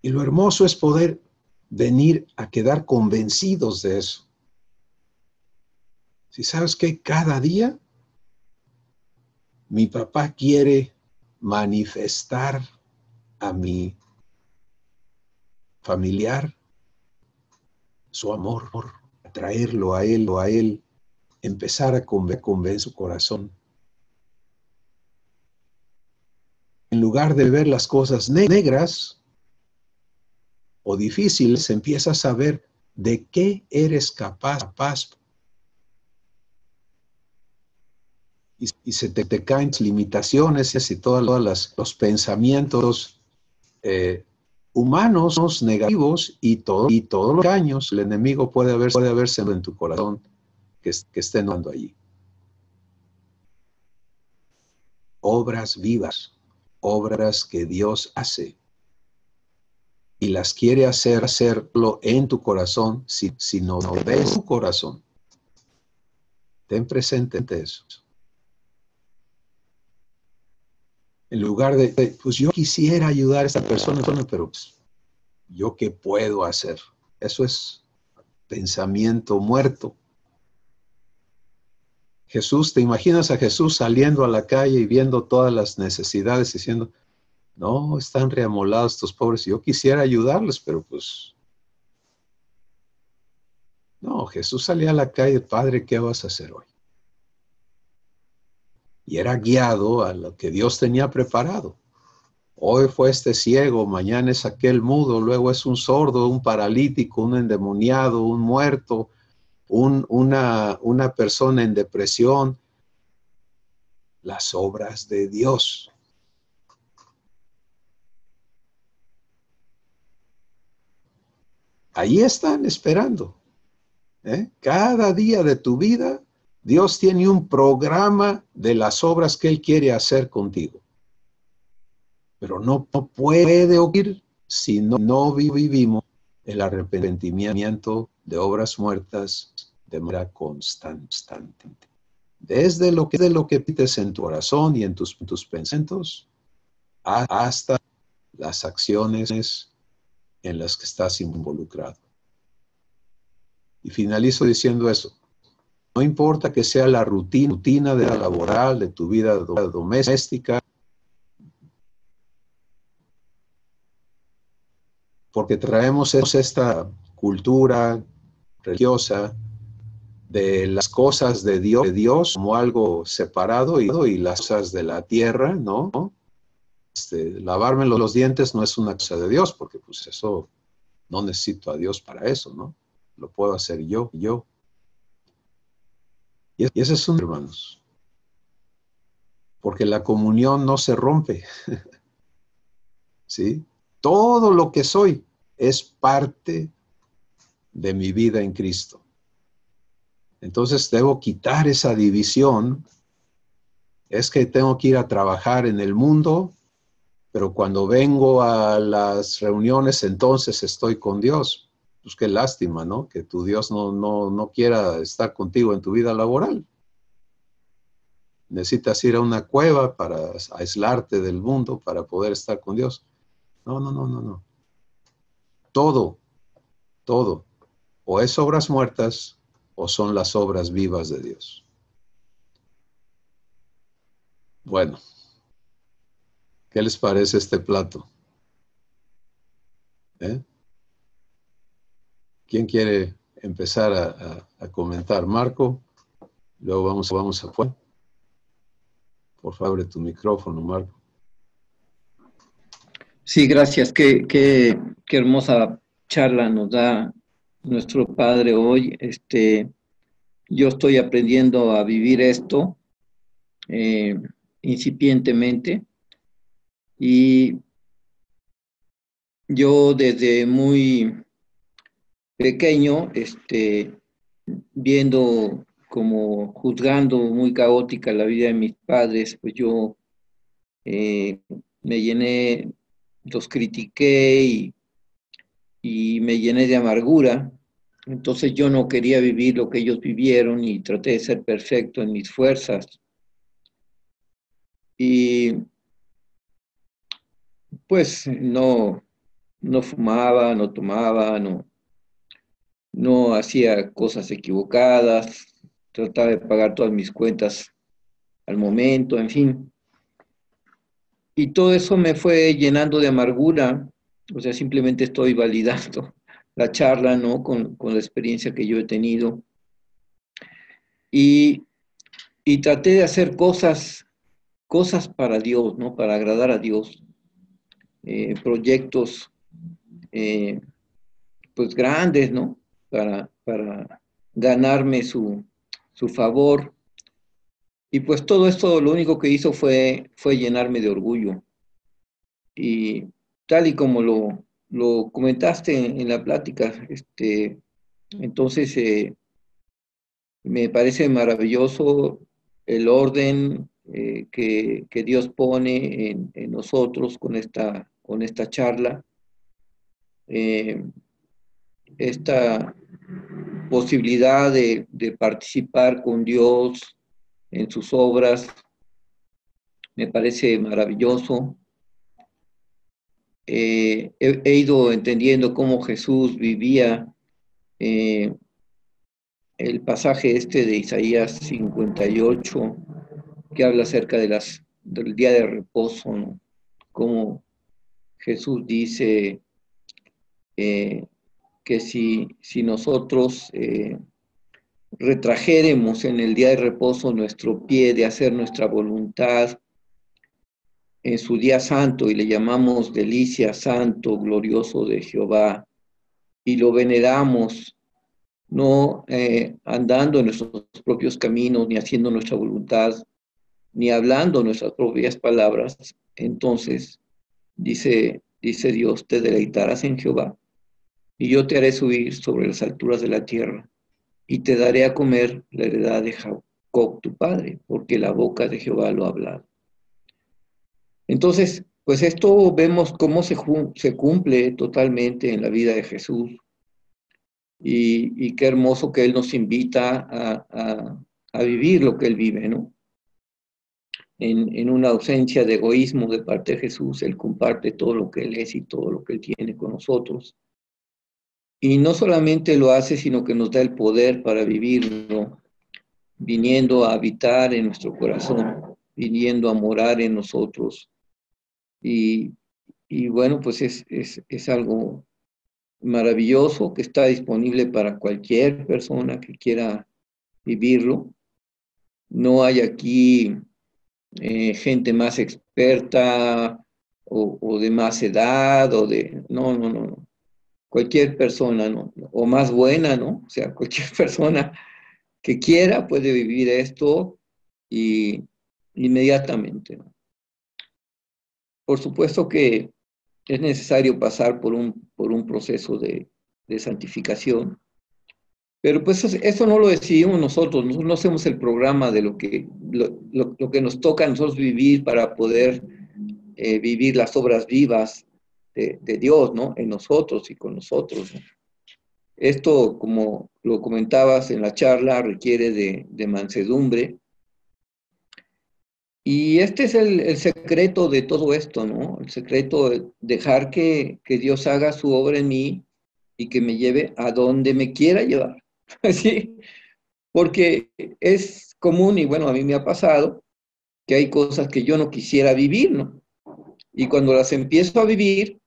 Y lo hermoso es poder venir a quedar convencidos de eso. Si sabes que cada día mi papá quiere manifestar a mi familiar su amor, atraerlo a él, empezar a convencer su corazón. En lugar de ver las cosas negras o difíciles, empiezas a ver de qué eres capaz. Y se te caen limitaciones y todos los pensamientos humanos negativos y todos los daños el enemigo puede haberse en tu corazón que estén andando allí. Obras vivas, obras que Dios hace y las quiere hacerlo en tu corazón. Si no ves tu corazón, ten presente eso. En lugar de, pues yo quisiera ayudar a esta persona, pero pues, ¿yo qué puedo hacer? Eso es pensamiento muerto. Jesús, ¿te imaginas a Jesús saliendo a la calle y viendo todas las necesidades diciendo, no, están reamolados estos pobres, yo quisiera ayudarles, pero pues, no, Jesús salía a la calle, Padre, ¿qué vas a hacer hoy? Y era guiado a lo que Dios tenía preparado. Hoy fue este ciego, mañana es aquel mudo, luego es un sordo, un paralítico, un endemoniado, un muerto, una persona en depresión. Las obras de Dios. Ahí están esperando. Cada día de tu vida, Dios tiene un programa de las obras que Él quiere hacer contigo. Pero no puede ocurrir si no vivimos el arrepentimiento de obras muertas de manera constante. Desde lo que pides en tu corazón y en tus pensamientos, hasta las acciones en las que estás involucrado. Y finalizo diciendo eso. No importa que sea la rutina de la laboral, de tu vida doméstica, porque traemos esta cultura religiosa de las cosas de Dios como algo separado y las cosas de la tierra, ¿no? Lavarme los dientes no es una cosa de Dios, porque pues eso no necesito a Dios para eso, ¿no? Lo puedo hacer yo. Y ese es un, hermanos, porque la comunión no se rompe, ¿sí? Todo lo que soy es parte de mi vida en Cristo. Entonces debo quitar esa división. Es que tengo que ir a trabajar en el mundo, pero cuando vengo a las reuniones, entonces estoy con Dios. Pues qué lástima, ¿no? Que tu Dios no quiera estar contigo en tu vida laboral. Necesitas ir a una cueva para aislarte del mundo, para poder estar con Dios. No. Todo. O es obras muertas o son las obras vivas de Dios. Bueno, ¿qué les parece este plato? ¿Quién quiere empezar a comentar? Marco, luego vamos a Juan. Por favor, abre tu micrófono, Marco. Sí, gracias. Qué hermosa charla nos da nuestro Padre hoy. Yo estoy aprendiendo a vivir esto incipientemente, y yo desde muy pequeño, viendo como juzgando muy caótica la vida de mis padres, pues yo me llené, los critiqué y me llené de amargura. Entonces yo no quería vivir lo que ellos vivieron y traté de ser perfecto en mis fuerzas. Y pues no fumaba, no tomaba, no hacía cosas equivocadas, trataba de pagar todas mis cuentas al momento, en fin. Y todo eso me fue llenando de amargura. O sea, simplemente estoy validando la charla, ¿no? Con la experiencia que yo he tenido. Y traté de hacer cosas para Dios, ¿no? Para agradar a Dios. Proyectos, pues grandes, ¿no? Para ganarme su favor. Y pues todo esto lo único que hizo fue llenarme de orgullo. Y tal y como lo comentaste en la plática, entonces me parece maravilloso el orden que Dios pone en nosotros con esta charla. Esta posibilidad de participar con Dios en sus obras me parece maravilloso. He ido entendiendo cómo Jesús vivía el pasaje de Isaías 58, que habla acerca del día de reposo, ¿no? Cómo Jesús dice que si nosotros retrajéremos en el día de reposo nuestro pie de hacer nuestra voluntad, en su día santo y le llamamos delicia, santo, glorioso de Jehová, y lo veneramos, no andando en nuestros propios caminos, ni haciendo nuestra voluntad, ni hablando nuestras propias palabras, entonces dice Dios, te deleitarás en Jehová, y yo te haré subir sobre las alturas de la tierra, y te daré a comer la heredad de Jacob tu padre, porque la boca de Jehová lo ha hablado. Entonces, pues esto vemos cómo se cumple totalmente en la vida de Jesús, y qué hermoso que Él nos invita a vivir lo que Él vive, ¿no? En una ausencia de egoísmo de parte de Jesús, Él comparte todo lo que Él es y todo lo que Él tiene con nosotros. Y no solamente lo hace, sino que nos da el poder para vivirlo, viniendo a habitar en nuestro corazón, viniendo a morar en nosotros. Y bueno, pues es algo maravilloso que está disponible para cualquier persona que quiera vivirlo. No hay aquí gente más experta o de más edad o de... No. Cualquier persona, ¿no? O más buena, ¿no? O sea, cualquier persona que quiera puede vivir esto y inmediatamente, ¿no? Por supuesto que es necesario pasar por un proceso de santificación, pero pues eso no lo decidimos nosotros no hacemos el programa de lo que nos toca a nosotros vivir para poder vivir las obras vivas de Dios, ¿no? En nosotros y con nosotros, ¿no? Esto, como lo comentabas en la charla, requiere de mansedumbre. Y este es el secreto de todo esto, ¿no? El secreto de dejar que Dios haga su obra en mí y que me lleve a donde me quiera llevar. ¿Sí? Porque es común, y bueno, a mí me ha pasado, que hay cosas que yo no quisiera vivir, ¿no? Y cuando las empiezo a vivir,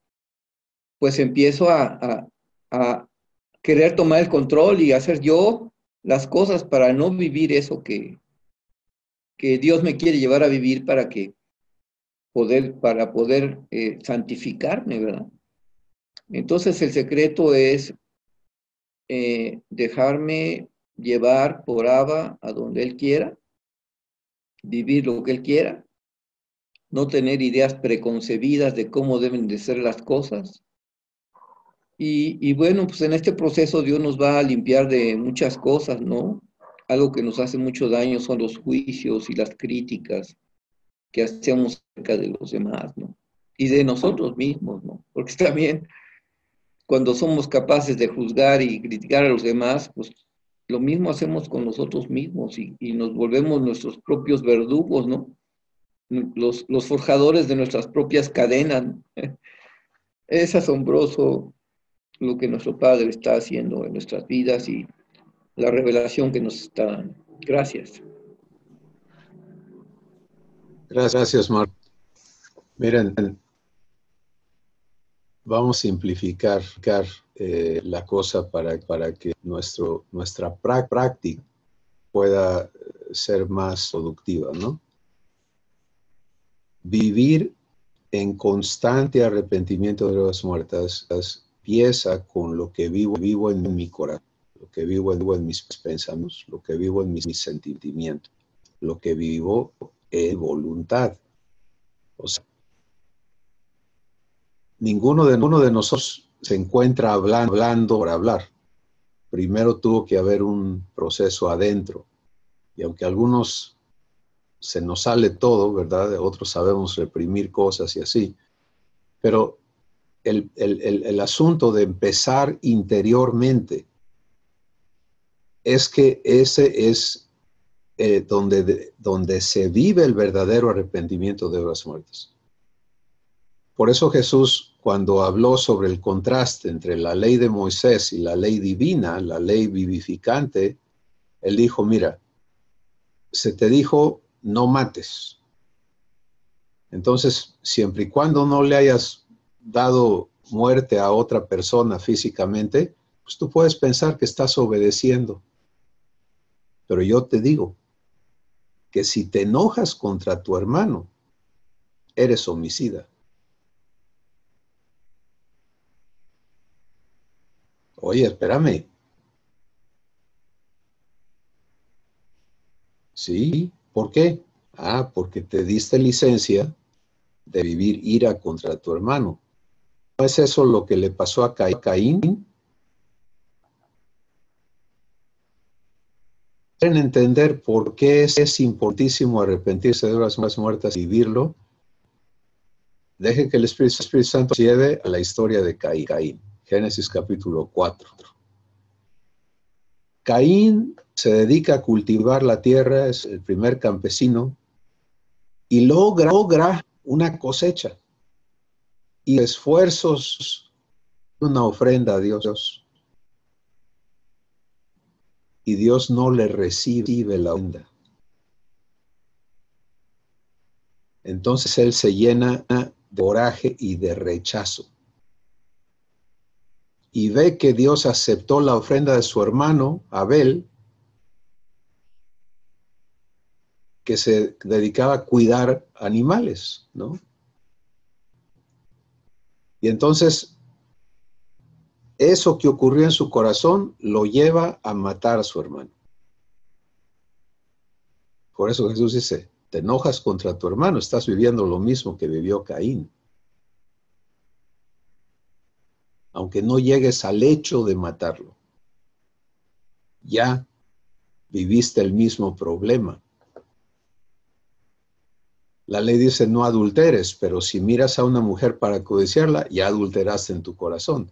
pues empiezo a querer tomar el control y hacer yo las cosas para no vivir eso que Dios me quiere llevar a vivir para poder santificarme, ¿verdad? Entonces el secreto es dejarme llevar por Abba a donde Él quiera, vivir lo que Él quiera, no tener ideas preconcebidas de cómo deben de ser las cosas. Y bueno, pues en este proceso Dios nos va a limpiar de muchas cosas, ¿no? Algo que nos hace mucho daño son los juicios y las críticas que hacemos acerca de los demás, ¿no? Y de nosotros mismos, ¿no? Porque también cuando somos capaces de juzgar y criticar a los demás, pues lo mismo hacemos con nosotros mismos y nos volvemos nuestros propios verdugos, ¿no? Los forjadores de nuestras propias cadenas, ¿no? Es asombroso lo que nuestro Padre está haciendo en nuestras vidas y la revelación que nos está dando. Gracias. Gracias, Mark. Miren, vamos a simplificar la cosa para que nuestra práctica pueda ser más productiva, ¿no? Vivir en constante arrepentimiento de las muertas empieza con lo que vivo en mi corazón, lo que vivo en mis pensamientos, lo que vivo en mis sentimientos, lo que vivo en voluntad. O sea, ninguno de nosotros se encuentra hablando por hablar. Primero tuvo que haber un proceso adentro. Y aunque a algunos se nos sale todo, ¿verdad? Otros sabemos reprimir cosas y así. Pero el asunto de empezar interiormente es que ese es donde se vive el verdadero arrepentimiento de las muertes. Por eso Jesús, cuando habló sobre el contraste entre la ley de Moisés y la ley divina, la ley vivificante, Él dijo, mira, se te dijo, no mates. Entonces, siempre y cuando no le hayas dado muerte a otra persona físicamente, pues tú puedes pensar que estás obedeciendo. Pero yo te digo que si te enojas contra tu hermano, eres homicida. Oye, espérame. Sí, ¿por qué? Ah, porque te diste licencia de vivir ira contra tu hermano. ¿No es eso lo que le pasó a Caín? ¿Quieren entender por qué es importantísimo arrepentirse de las muertas y vivirlo? Deje que el Espíritu Santo lleve a la historia de Caín. Génesis capítulo 4. Caín se dedica a cultivar la tierra, es el primer campesino, y logra una cosecha. Y esfuerzos, una ofrenda a Dios. Y Dios no le recibe la ofrenda. Entonces él se llena de coraje y de rechazo. Y ve que Dios aceptó la ofrenda de su hermano, Abel, que se dedicaba a cuidar animales, ¿no? Y entonces, eso que ocurrió en su corazón lo lleva a matar a su hermano. Por eso Jesús dice, te enojas contra tu hermano, estás viviendo lo mismo que vivió Caín. Aunque no llegues al hecho de matarlo, ya viviste el mismo problema. La ley dice no adulteres, pero si miras a una mujer para codiciarla, ya adulteraste en tu corazón.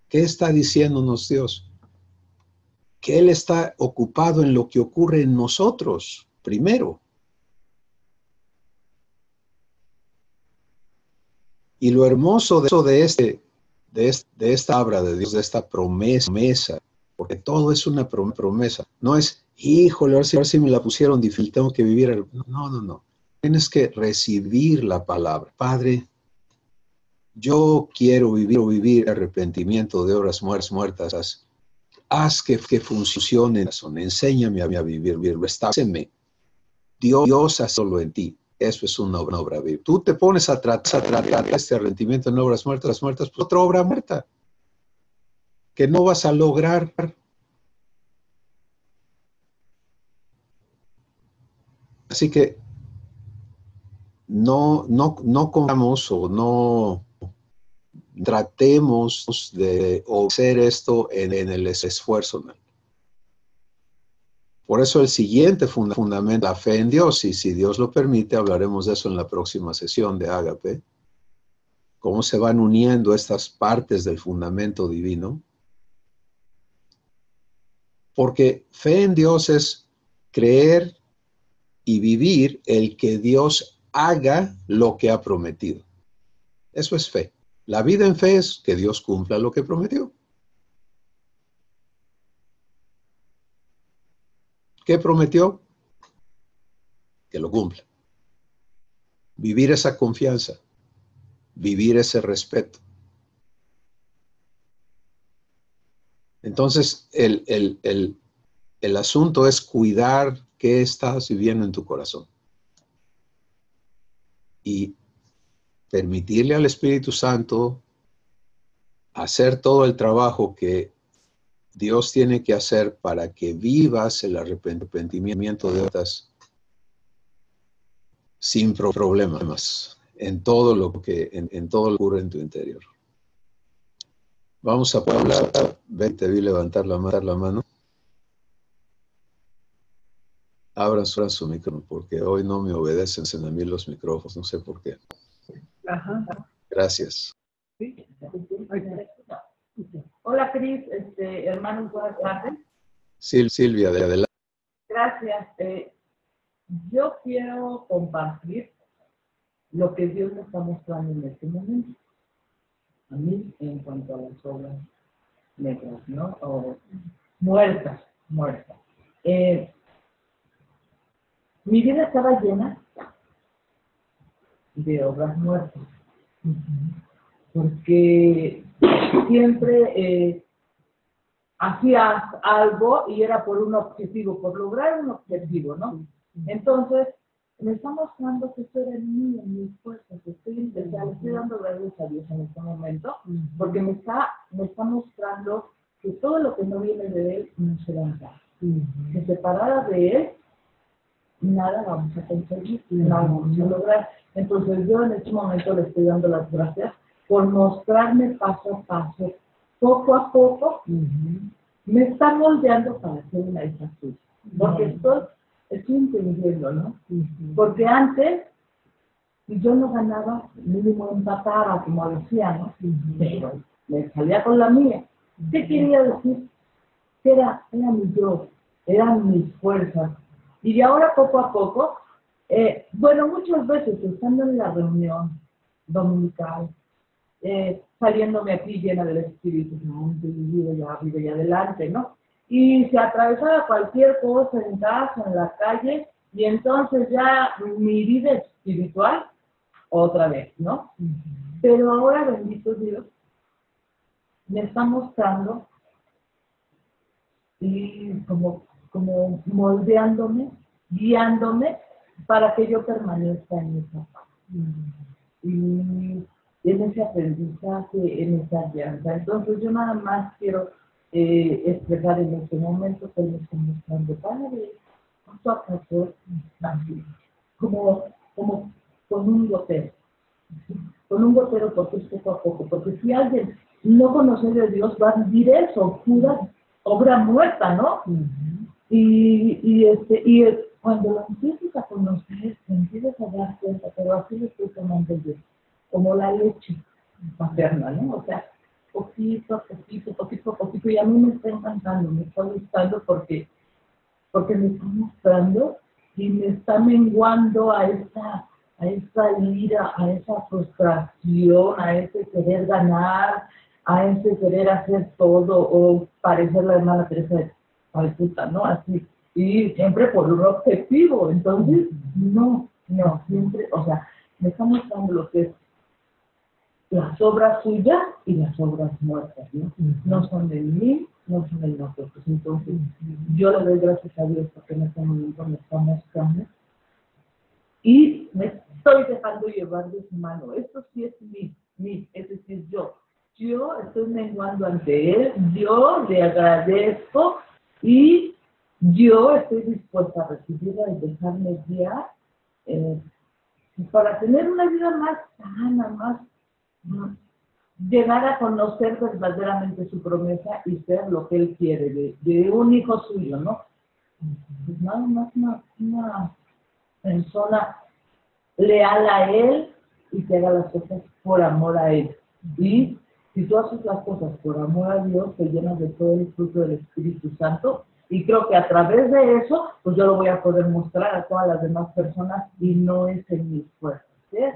¿Qué está diciéndonos Dios? Que Él está ocupado en lo que ocurre en nosotros, primero. Y lo hermoso de esta obra de Dios, de esta promesa, porque todo es una promesa. No es, híjole, a ver si me la pusieron difícil, tengo que vivir. No. Tienes que recibir la palabra. Padre, yo quiero vivir arrepentimiento de obras muertas. Haz que funcione. Enséñame a vivir. Estáceme. Dios hace solo en ti. Eso es una obra viva. Tú te pones a tratar este arrepentimiento en obras muertas, pues otra obra muerta que no vas a lograr. Así que no compramos o no tratemos de hacer esto en el esfuerzo. Por eso el siguiente fundamento, la fe en Dios, y si Dios lo permite, hablaremos de eso en la próxima sesión de Ágape. Cómo se van uniendo estas partes del fundamento divino. Porque fe en Dios es creer y vivir el que Dios haga lo que ha prometido. Eso es fe. La vida en fe es que Dios cumpla lo que prometió. ¿Qué prometió? Que lo cumpla. Vivir esa confianza, vivir ese respeto. Entonces, el asunto es cuidar qué estás viviendo en tu corazón. Y permitirle al Espíritu Santo hacer todo el trabajo que Dios tiene que hacer para que vivas el arrepentimiento de otras sin problemas en todo lo que ocurre en tu interior. Vamos a hablar. Te vi levantar la mano. Abran su micrófono porque hoy no me obedecen a mí los micrófonos, no sé por qué. Ajá. Gracias. Sí. Hola, Cris, hermanos, buenas tardes. Silvia, de adelante. Gracias. Yo quiero compartir lo que Dios me está mostrando en este momento. A mí, en cuanto a las obras negras, ¿no? O muertas. Mi vida estaba llena de obras muertas. Porque siempre hacías algo y era por un objetivo, por lograr un objetivo, ¿no? Entonces, me está mostrando que esto era en mí, en mis fuerzas. Le estoy dando gracias a Dios en este momento, porque me está mostrando que todo lo que no viene de Él no se va a dar. Que separada de Él, nada vamos a conseguir, nada vamos a lograr. Entonces yo en este momento le estoy dando las gracias por mostrarme paso a paso, poco a poco, me está moldeando para ser una hija suya. Porque estoy entendiendo, ¿no? Porque antes yo no ganaba, mínimo empataba, como decía, ¿no? Pero me salía con la mía. ¿Qué quería decir? Que era mi yo, eran mis fuerzas. Y de ahora poco a poco, bueno, muchas veces estando en la reunión dominical, saliéndome aquí llena del Espíritu Santo, y adelante, ¿no? Y se atravesaba cualquier cosa en casa, en la calle, y entonces ya mi vida espiritual, otra vez, ¿no? Pero ahora, bendito Dios, me está mostrando y como moldeándome, guiándome para que yo permanezca en esa paz. Y en ese aprendizaje, en esa alianza. Entonces yo nada más quiero expresar en este momento que me está mostrando Padre, paso a paso, así, como con un gotero. Con un gotero porque es poco a poco. Porque si alguien no conoce de Dios, va a vivir eso, pura obra muerta, ¿no? Y cuando lo empiezas a conocer, te empiezas a dar cuenta, pero así lo estoy tomando yo, como la leche materna, ¿no? O sea, poquito a poquito, y a mí me está encantando, me está gustando porque me está mostrando y me está menguando a esa ira, a esa frustración, a ese querer ganar, a ese querer hacer todo, o parecer la hermana Teresa de Calcuta, ¿no? Así, y siempre por un objetivo. Entonces, no, siempre, o sea, me está mostrando lo que es las obras suyas y las obras muertas, ¿no? No son de mí, no son de nosotros. Entonces, yo le doy gracias a Dios porque en este momento me está mostrando y me estoy dejando llevar de su mano. Esto sí es es decir, yo estoy menguando ante Él, yo le agradezco y yo estoy dispuesta a recibirla y dejarme guiar para tener una vida más sana, más llegar a conocer verdaderamente su promesa y ser lo que Él quiere, de un hijo suyo, ¿no? Pues nada más una persona leal a Él y que haga las cosas por amor a Él. Y si tú haces las cosas por amor a Dios, te llenas de todo el fruto del Espíritu Santo. Y creo que a través de eso, pues yo lo voy a poder mostrar a todas las demás personas y no es en mis fuerzas, es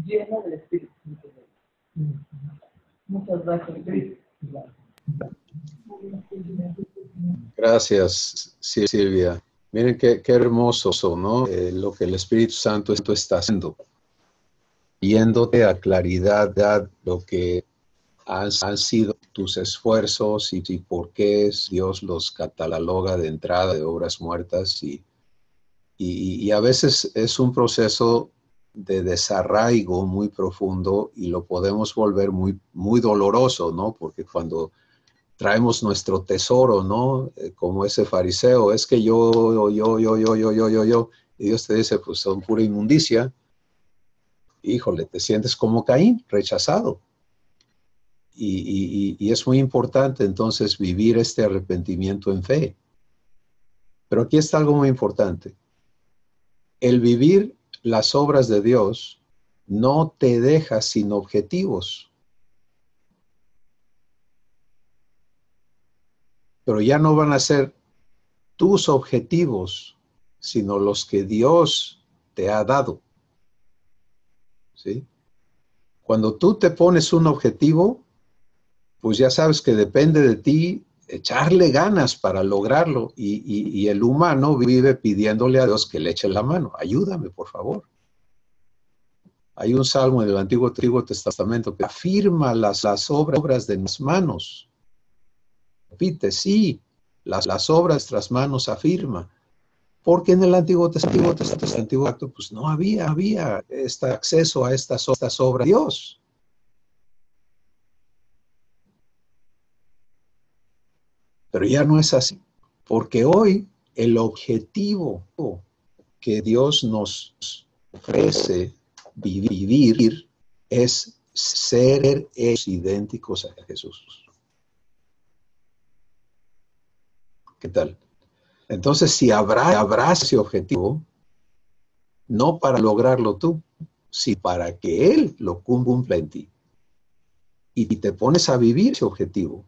lleno del Espíritu Santo. Muchas gracias, Cris. Gracias, Silvia. Miren qué hermoso, ¿no? Lo que el Espíritu Santo está haciendo. Yéndote a claridad lo que han sido tus esfuerzos y por qué Dios los cataloga de entrada de obras muertas. Y a veces es un proceso de desarraigo muy profundo y lo podemos volver muy, muy doloroso, ¿no? Porque cuando traemos nuestro tesoro, ¿no? Como ese fariseo, es que yo, y Dios te dice, pues son pura inmundicia. Híjole, te sientes como Caín, rechazado. Y es muy importante entonces vivir este arrepentimiento en fe. Pero aquí está algo muy importante. El vivir las obras de Dios no te deja sin objetivos. Pero ya no van a ser tus objetivos, sino los que Dios te ha dado. ¿Sí? Cuando tú te pones un objetivo, pues ya sabes que depende de ti echarle ganas para lograrlo. Y el humano vive pidiéndole a Dios que le eche la mano. Ayúdame, por favor. Hay un salmo en el Antiguo Testamento que afirma las obras de mis manos. Repite, sí, las obras de nuestras manos afirma. Porque en el Antiguo Testamento, pues no había este acceso a estas obras de Dios. Pero ya no es así, porque hoy el objetivo que Dios nos ofrece vivir es ser idénticos a Jesús. ¿Qué tal? Entonces, si habrá ese objetivo, no para lograrlo tú, sino para que Él lo cumpla en ti. Y te pones a vivir ese objetivo.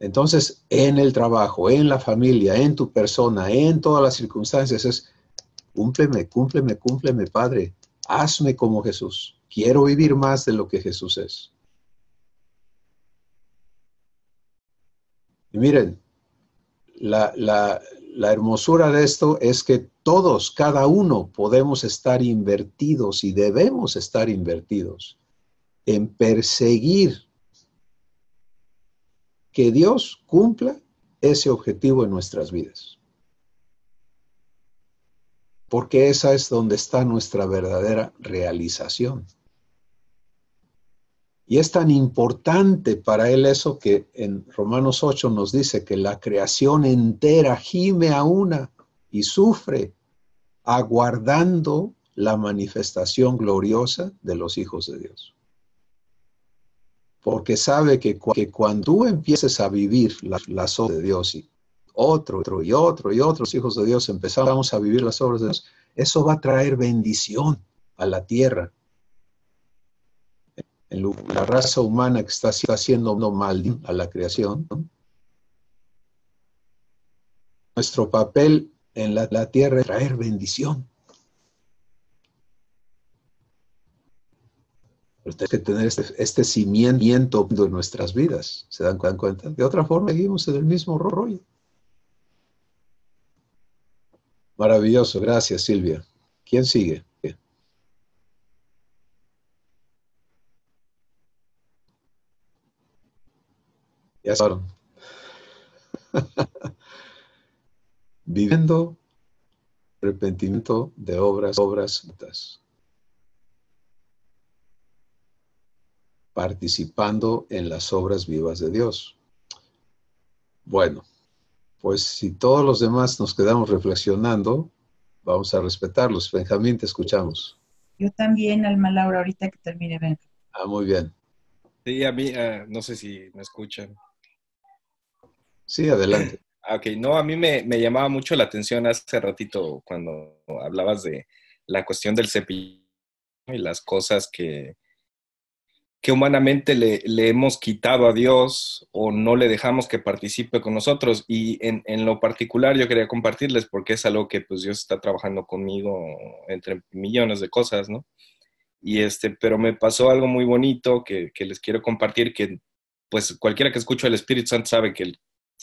Entonces, en el trabajo, en la familia, en tu persona, en todas las circunstancias, es cúmpleme, Padre. Hazme como Jesús. Quiero vivir más de lo que Jesús es. Y miren, la hermosura de esto es que todos, cada uno, podemos estar invertidos y debemos estar invertidos en perseguir que Dios cumpla ese objetivo en nuestras vidas. Porque esa es donde está nuestra verdadera realización. Y es tan importante para Él eso que en Romanos 8 nos dice que la creación entera gime a una y sufre, aguardando la manifestación gloriosa de los hijos de Dios. Porque sabe que cuando tú empieces a vivir las obras de Dios y otros hijos de Dios empezamos a vivir las obras de Dios, eso va a traer bendición a la tierra. En la raza humana que está haciendo mal a la creación, ¿no? Nuestro papel en la tierra es traer bendición. Pero tenemos que tener este cimiento en nuestras vidas. ¿Se dan cuenta? De otra forma, seguimos en el mismo rollo. Maravilloso. Gracias, Silvia. ¿Quién sigue? Ya saben. Viviendo arrepentimiento de obras. Participando en las obras vivas de Dios. Bueno, pues si todos los demás nos quedamos reflexionando, vamos a respetarlos. Benjamín, te escuchamos. Yo también, Alma Laura, ahorita que termine, ven. Muy bien. Sí, a mí, no sé si me escuchan. Sí, adelante. Ok, no, a mí me llamaba mucho la atención hace ratito cuando hablabas de la cuestión del cepillo y las cosas que humanamente le hemos quitado a Dios o no le dejamos que participe con nosotros. Y en lo particular yo quería compartirles porque es algo que pues Dios está trabajando conmigo entre millones de cosas, ¿no? Pero me pasó algo muy bonito que les quiero compartir, que pues cualquiera que escuche el Espíritu Santo sabe que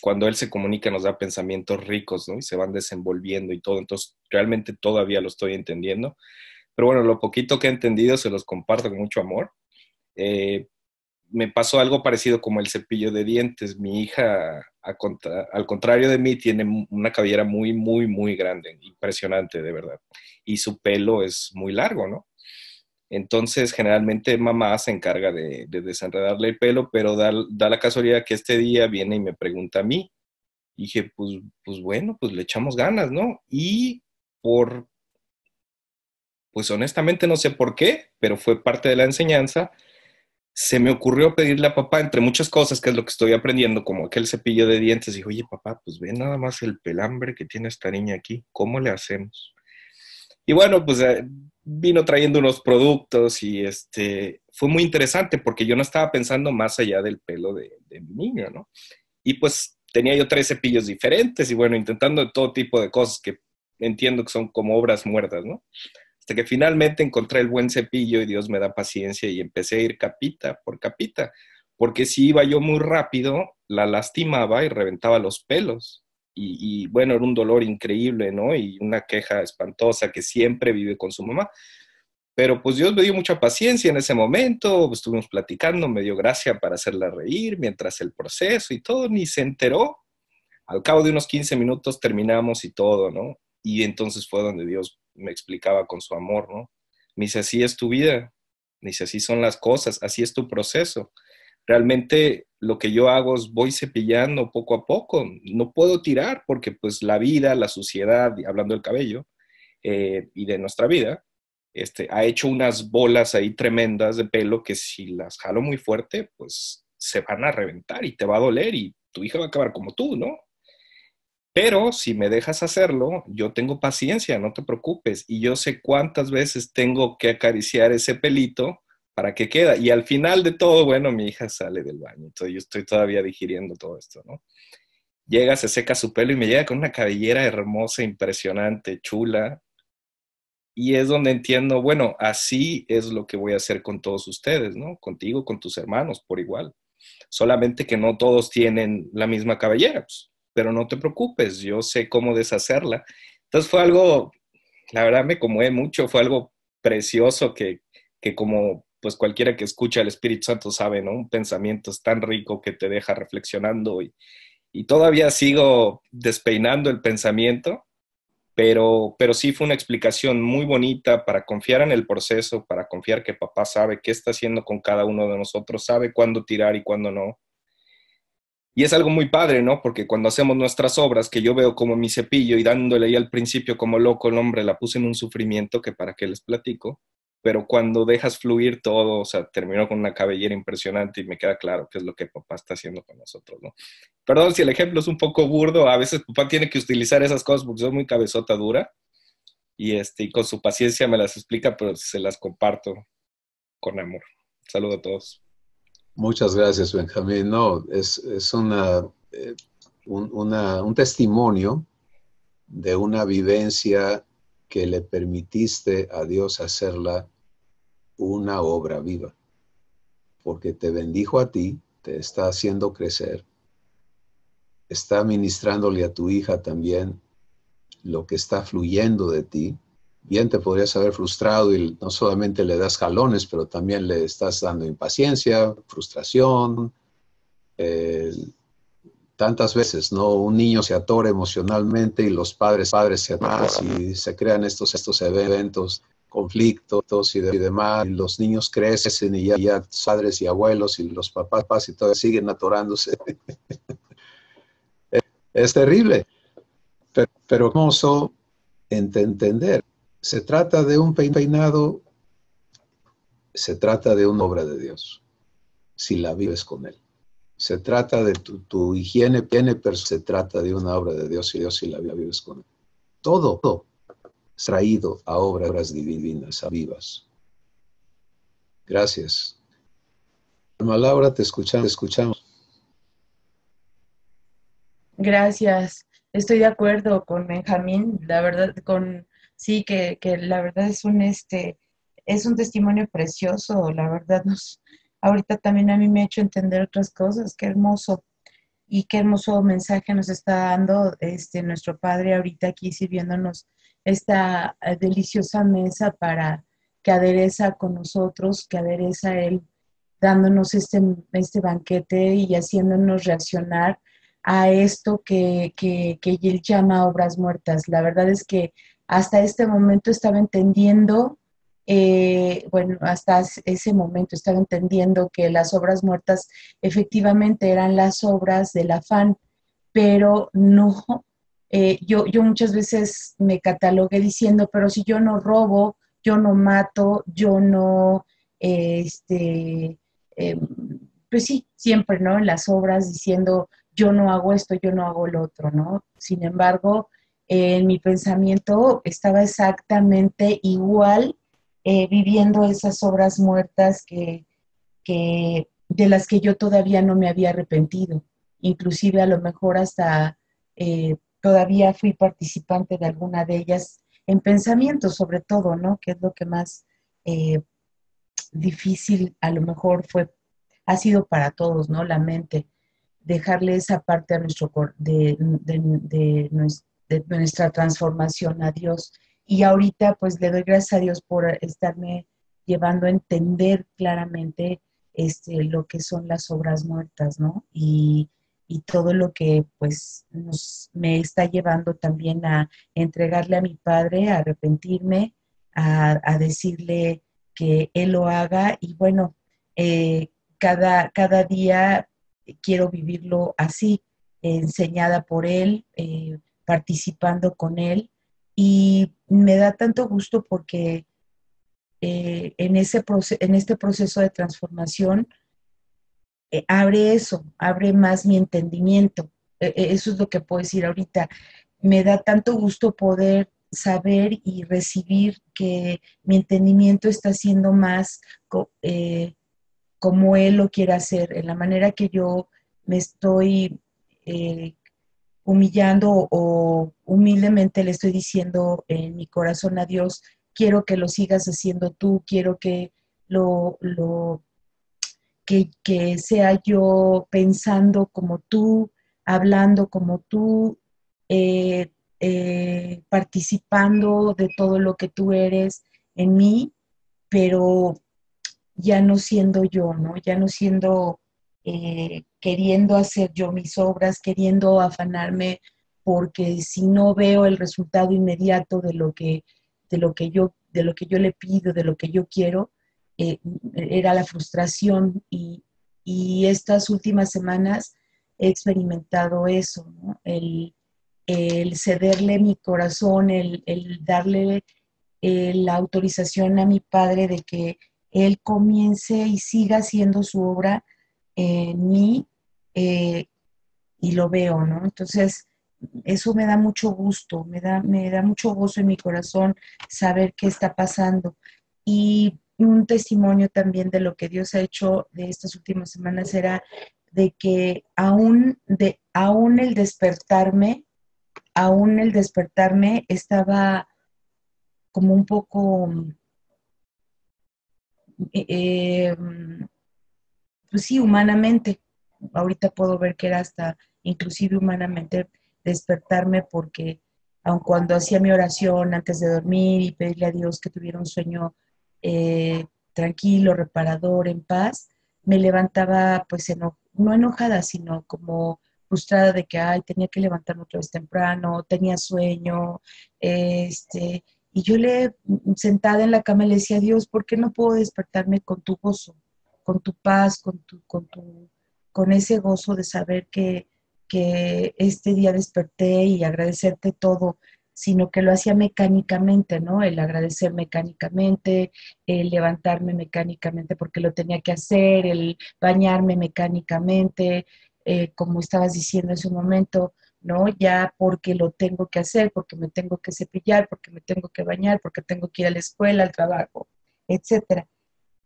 cuando Él se comunica nos da pensamientos ricos, ¿no? Y se van desenvolviendo y todo. Entonces realmente todavía lo estoy entendiendo. Pero bueno, lo poquito que he entendido se los comparto con mucho amor. Me pasó algo parecido como el cepillo de dientes. Mi hija, al contrario de mí, tiene una cabellera muy, muy, muy grande, impresionante, de verdad. Y su pelo es muy largo, ¿no? Entonces, generalmente mamá se encarga de desenredarle el pelo, pero da la casualidad que este día viene y me pregunta a mí. Y dije, pues bueno, pues le echamos ganas, ¿no? Y pues honestamente no sé por qué, pero fue parte de la enseñanza. Se me ocurrió pedirle a papá, entre muchas cosas, que es lo que estoy aprendiendo, como aquel cepillo de dientes. Dijo, oye, papá, pues ve nada más el pelambre que tiene esta niña aquí. ¿Cómo le hacemos? Y bueno, pues vino trayendo unos productos y fue muy interesante porque yo no estaba pensando más allá del pelo de mi niño, ¿no? Y pues tenía yo 3 cepillos diferentes y bueno, intentando todo tipo de cosas que entiendo que son como obras muertas, ¿no? Hasta que finalmente encontré el buen cepillo y Dios me da paciencia y empecé a ir capita por capita, porque si iba yo muy rápido, la lastimaba y reventaba los pelos. Y bueno, era un dolor increíble, ¿no? Y una queja espantosa que siempre vive con su mamá. Pero pues Dios me dio mucha paciencia en ese momento, pues, estuvimos platicando, me dio gracia para hacerla reír mientras el proceso y todo, ni se enteró. Al cabo de unos 15 minutos terminamos y todo, ¿no? Y entonces fue donde Dios me explicaba con su amor, ¿no? Me dice, así es tu vida, me dice, así son las cosas, así es tu proceso. Realmente lo que yo hago es voy cepillando poco a poco, no puedo tirar porque pues la vida, la suciedad, hablando del cabello y de nuestra vida, ha hecho unas bolas ahí tremendas de pelo que si las jalo muy fuerte, pues se van a reventar y te va a doler y tu hija va a acabar como tú, ¿no? Pero si me dejas hacerlo, yo tengo paciencia, no te preocupes. Y yo sé cuántas veces tengo que acariciar ese pelito para que queda. Y al final de todo, bueno, mi hija sale del baño. Entonces yo estoy todavía digiriendo todo esto, ¿no? Llega, se seca su pelo y me llega con una cabellera hermosa, impresionante, chula. Y es donde entiendo, bueno, así es lo que voy a hacer con todos ustedes, ¿no? Contigo, con tus hermanos, por igual. Solamente que no todos tienen la misma cabellera, pues, pero no te preocupes, yo sé cómo deshacerla. Entonces fue algo, la verdad me conmueve mucho, fue algo precioso que como pues cualquiera que escucha al Espíritu Santo sabe, ¿no? Un pensamiento es tan rico que te deja reflexionando y todavía sigo despeinando el pensamiento, pero sí fue una explicación muy bonita para confiar en el proceso, para confiar que papá sabe qué está haciendo con cada uno de nosotros, sabe cuándo tirar y cuándo no. Y es algo muy padre, ¿no? Porque cuando hacemos nuestras obras, que yo veo como mi cepillo y dándole ahí al principio como loco el hombre, la puse en un sufrimiento que para qué les platico, pero cuando dejas fluir todo, o sea, terminó con una cabellera impresionante y me queda claro qué es lo que papá está haciendo con nosotros, ¿no? Perdón si el ejemplo es un poco burdo, a veces papá tiene que utilizar esas cosas porque soy muy cabezota dura y con su paciencia me las explica, pero se las comparto con amor. Saludo a todos. Muchas gracias, Benjamín. No, es un testimonio de una vivencia que le permitiste a Dios hacerla una obra viva, porque te bendijo a ti, te está haciendo crecer, está ministrándole a tu hija también lo que está fluyendo de ti. Bien te podrías haber frustrado y no solamente le das jalones, pero también le estás dando impaciencia, frustración. Tantas veces, ¿no? Un niño se atora emocionalmente y los padres se atoran y se crean estos eventos, conflictos y demás. Y los niños crecen y ya padres y abuelos y los papás y todo siguen atorándose. Es terrible, pero hermoso entender. Se trata de un peinado, se trata de una obra de Dios, si la vives con Él. Se trata de tu higiene, pero se trata de una obra de Dios y Dios si la vives con Él. Todo es traído a obras divinas, a vivas. Gracias. Alma Laura, te escuchamos. Gracias. Estoy de acuerdo con Benjamín, la verdad, sí, que la verdad es un testimonio precioso, la verdad ahorita también a mí me ha hecho entender otras cosas, qué hermoso y qué hermoso mensaje nos está dando nuestro Padre ahorita aquí sirviéndonos esta deliciosa mesa para que adereza con nosotros, que adereza Él, dándonos este banquete y haciéndonos reaccionar a esto que Él llama obras muertas. La verdad es que hasta este momento estaba entendiendo, hasta ese momento estaba entendiendo que las obras muertas efectivamente eran las obras del afán, pero no, yo muchas veces me catalogué diciendo, pero si yo no robo, yo no mato, yo no, eh, pues sí, siempre, ¿no? En las obras diciendo, yo no hago esto, yo no hago lo otro, ¿no? Sin embargo, en mi pensamiento estaba exactamente igual viviendo esas obras muertas de las que yo todavía no me había arrepentido. Inclusive a lo mejor hasta todavía fui participante de alguna de ellas en pensamiento sobre todo, ¿no? Que es lo que más difícil a lo mejor ha sido para todos, ¿no? La mente, dejarle esa parte a de nuestra transformación a Dios. Y ahorita pues le doy gracias a Dios por estarme llevando a entender claramente lo que son las obras muertas, ¿no? Y y todo lo que pues me está llevando también a entregarle a mi padre, a arrepentirme, a decirle que él lo haga y bueno, cada día quiero vivirlo así, enseñada por él, participando con él y me da tanto gusto porque en este proceso de transformación abre eso, abre más mi entendimiento. Eso es lo que puedo decir ahorita. Me da tanto gusto poder saber y recibir que mi entendimiento está siendo más como Él lo quiere hacer, en la manera que yo me estoy humillando o humildemente le estoy diciendo en mi corazón a Dios, quiero que lo sigas haciendo tú, quiero que que sea yo pensando como tú, hablando como tú, participando de todo lo que tú eres en mí, pero ya no siendo yo, ¿no? Ya no siendo queriendo hacer yo mis obras, queriendo afanarme, porque si no veo el resultado inmediato de lo que yo le pido, de lo que yo quiero, era la frustración y estas últimas semanas he experimentado eso, ¿no? El cederle mi corazón, el darle la autorización a mi padre de que él comience y siga haciendo su obra en mí eh, y lo veo, ¿no? Entonces, eso me da mucho gusto, me da mucho gozo en mi corazón saber qué está pasando. Y un testimonio también de lo que Dios ha hecho de estas últimas semanas era de que aún el despertarme estaba como un poco, eh, pues sí, humanamente. Ahorita puedo ver que era hasta inclusive humanamente despertarme porque aun cuando hacía mi oración antes de dormir y pedirle a Dios que tuviera un sueño tranquilo, reparador, en paz, me levantaba pues no enojada, sino como frustrada de que ay, tenía que levantarme otra vez temprano, tenía sueño, y yo sentada en la cama le decía a Dios, ¿por qué no puedo despertarme con tu gozo, con tu paz, con ese gozo de saber que este día desperté y agradecerte todo, sino que lo hacía mecánicamente, ¿no? El agradecer mecánicamente, el levantarme mecánicamente porque lo tenía que hacer, el bañarme mecánicamente, como estabas diciendo en su momento, ¿no? Ya porque lo tengo que hacer, porque me tengo que cepillar, porque me tengo que bañar, porque tengo que ir a la escuela, al trabajo, etcétera.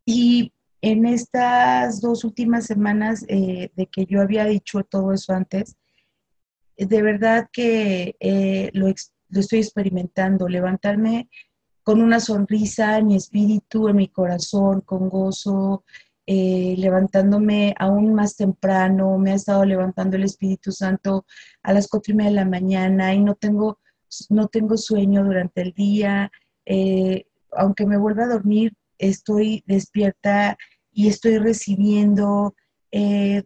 Y en estas dos últimas semanas de que yo había dicho todo eso antes, de verdad que lo estoy experimentando, levantarme con una sonrisa en mi espíritu, en mi corazón, con gozo, levantándome aún más temprano, me ha estado levantando el Espíritu Santo a las 4:30 de la mañana y no tengo sueño durante el día, aunque me vuelva a dormir, estoy despierta y estoy recibiendo, eh,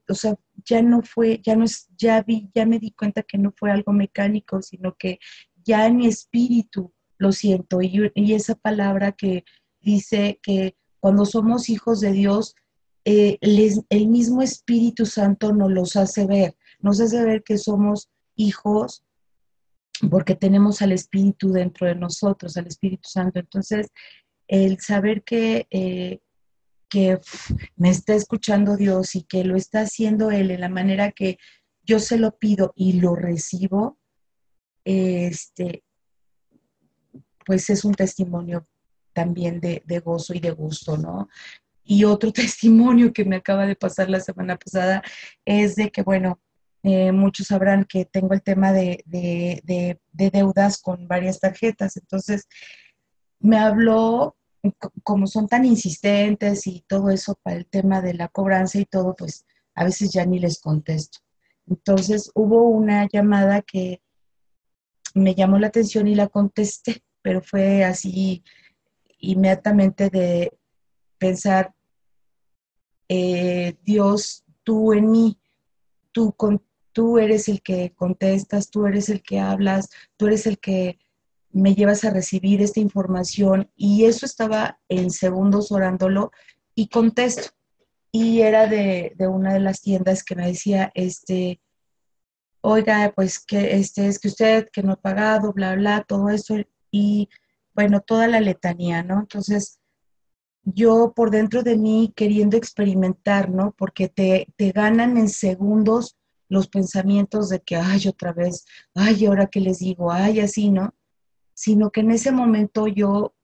o sea, ya no fue, ya no es, ya me di cuenta que no fue algo mecánico, sino que ya en mi espíritu lo siento. Y esa palabra que dice que cuando somos hijos de Dios, el mismo Espíritu Santo nos hace ver que somos hijos porque tenemos al Espíritu dentro de nosotros, al Espíritu Santo. Entonces, el saber que me está escuchando Dios y que lo está haciendo Él en la manera que yo se lo pido y lo recibo, pues es un testimonio también de gozo y de gusto, ¿no? Y otro testimonio que me acaba de pasar la semana pasada es de que, bueno, muchos sabrán que tengo el tema de deudas con varias tarjetas, entonces me habló, como son tan insistentes y todo eso para el tema de la cobranza y todo, pues a veces ya ni les contesto. Entonces hubo una llamada que me llamó la atención y la contesté, pero fue así inmediatamente de pensar, Dios, tú en mí, tú eres el que contestas, tú eres el que hablas, tú eres el que me llevas a recibir esta información. Y eso estaba en segundos orándolo y contesto. Y era de una de las tiendas que me decía, oiga, pues que es que usted que no ha pagado, bla, bla, todo eso. Y bueno, toda la letanía, ¿no? Entonces, yo por dentro de mí queriendo experimentar, ¿no? Porque te ganan en segundos los pensamientos de que, ay, otra vez, ay, ¿ahora qué les digo? Ay, así, ¿no? Sino que en ese momento yo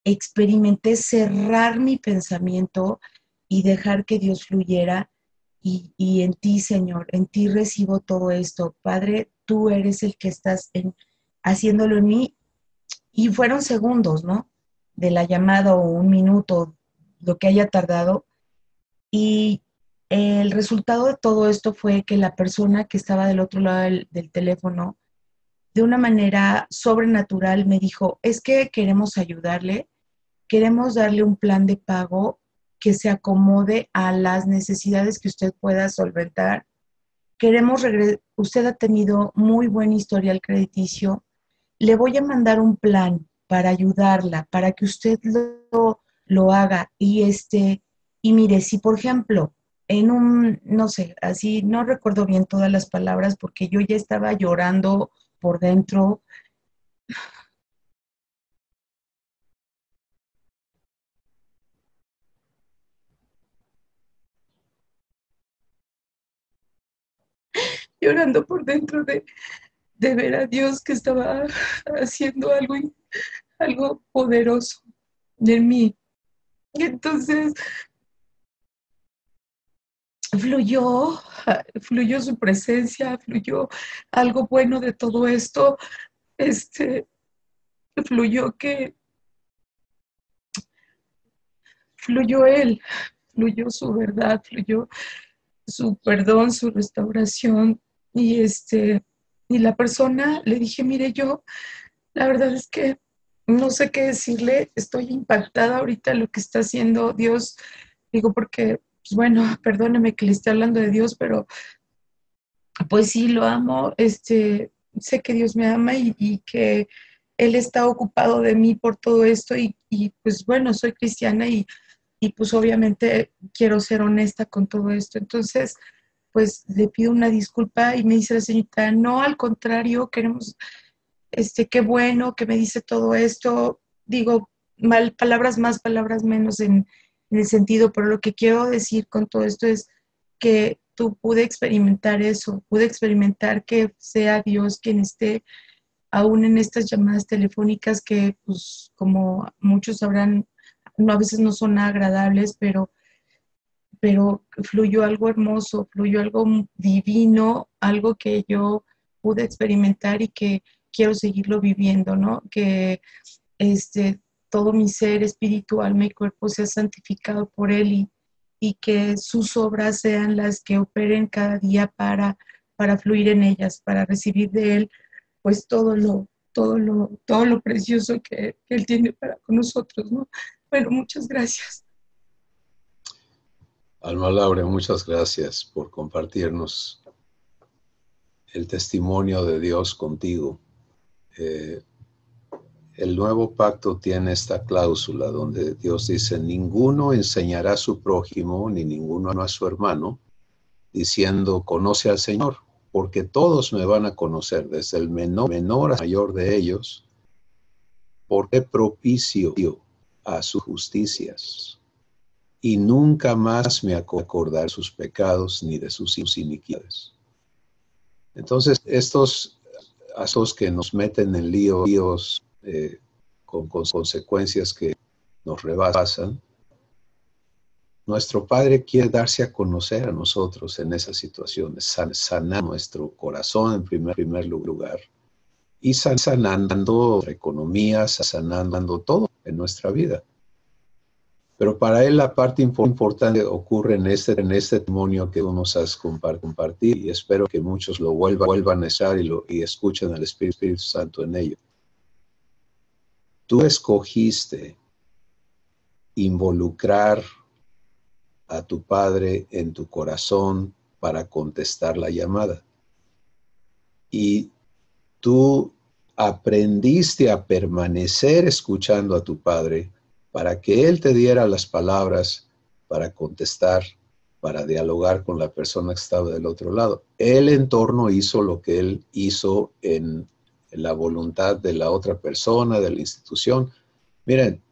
experimenté cerrar mi pensamiento y dejar que Dios fluyera. Y en ti, Señor, en ti recibo todo esto. Padre, tú eres el que estás haciéndolo en mí. Y fueron segundos, ¿no? De la llamada o un minuto, lo que haya tardado. Y el resultado de todo esto fue que la persona que estaba del otro lado del teléfono, de una manera sobrenatural, me dijo, es que queremos ayudarle, queremos darle un plan de pago que se acomode a las necesidades que usted pueda solventar. Usted ha tenido muy buen historial crediticio, le voy a mandar un plan para ayudarla, para que usted lo haga. Y mire, si por ejemplo, no sé, así, no recuerdo bien todas las palabras porque yo ya estaba llorando por dentro. Llorando por dentro de ver a Dios que estaba haciendo algo poderoso de mí. Y entonces fluyó, fluyó su presencia, fluyó algo bueno de todo esto, fluyó fluyó Él, fluyó su verdad, fluyó su perdón, su restauración, y la persona le dije, mire, yo, la verdad es que no sé qué decirle, estoy impactada ahorita lo que está haciendo Dios, digo, porque, pues bueno, perdóneme que le esté hablando de Dios, pero pues sí, lo amo, sé que Dios me ama y que Él está ocupado de mí por todo esto y pues bueno, soy cristiana y pues obviamente quiero ser honesta con todo esto. Entonces, pues le pido una disculpa y me dice la señorita, no, al contrario, queremos, qué bueno que me dice todo esto. Digo, palabras más, palabras menos en el sentido, pero lo que quiero decir con todo esto es que pude experimentar eso, pude experimentar que sea Dios quien esté aún en estas llamadas telefónicas que, pues, como muchos sabrán, no, a veces no son agradables, pero fluyó algo hermoso, fluyó algo divino, algo que yo pude experimentar y que quiero seguirlo viviendo, ¿no? Que todo mi ser espiritual, mi cuerpo sea santificado por Él y que sus obras sean las que operen cada día para fluir en ellas, para recibir de Él, pues todo lo precioso que Él tiene para con nosotros, ¿no? Bueno, muchas gracias. Alma Laura, muchas gracias por compartirnos el testimonio de Dios contigo. El nuevo pacto tiene esta cláusula donde Dios dice, ninguno enseñará a su prójimo ni ninguno a su hermano, diciendo, conoce al Señor, porque todos me van a conocer, desde el menor al mayor de ellos, porque propicio a sus justicias. Y nunca más me acordaré de sus pecados ni de sus iniquidades. Entonces, estos asuntos que nos meten en líos con consecuencias que nos rebasan, nuestro Padre quiere darse a conocer a nosotros en esas situaciones, sanar nuestro corazón en primer lugar, y sanando nuestra economía, sanando todo en nuestra vida. Pero para Él la parte importante ocurre en este testimonio que tú nos has compartido, y espero que muchos lo vuelvan a escuchar y escuchen al Espíritu Santo en ello. Tú escogiste involucrar a tu Padre en tu corazón para contestar la llamada. Y tú aprendiste a permanecer escuchando a tu padre para que él te diera las palabras para contestar, para dialogar con la persona que estaba del otro lado. El entorno hizo lo que él hizo en la voluntad de la otra persona, de la institución. Miren,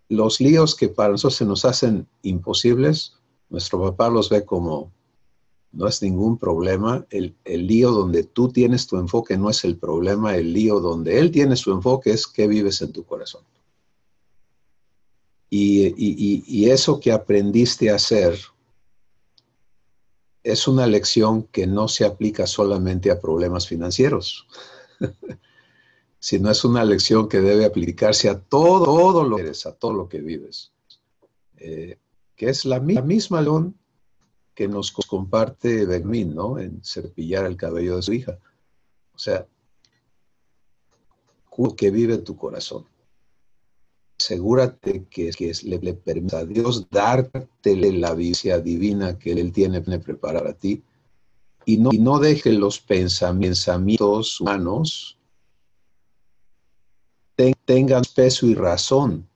los líos que para nosotros se nos hacen imposibles, nuestro papá los ve como no es ningún problema. El lío donde tú tienes tu enfoque no es el problema. El lío donde él tiene su enfoque es qué vives en tu corazón. Y eso que aprendiste a hacer es una lección que no se aplica solamente a problemas financieros, sino es una lección que debe aplicarse a todo lo que eres, a todo lo que vives. Que es la misma lección que nos comparte Benjamín, ¿no? En cepillar el cabello de su hija. O sea, lo que vive en tu corazón. Asegúrate que le permita a Dios darte la visión divina que Él tiene preparada para ti y no deje los pensamientos humanos tengan peso y razón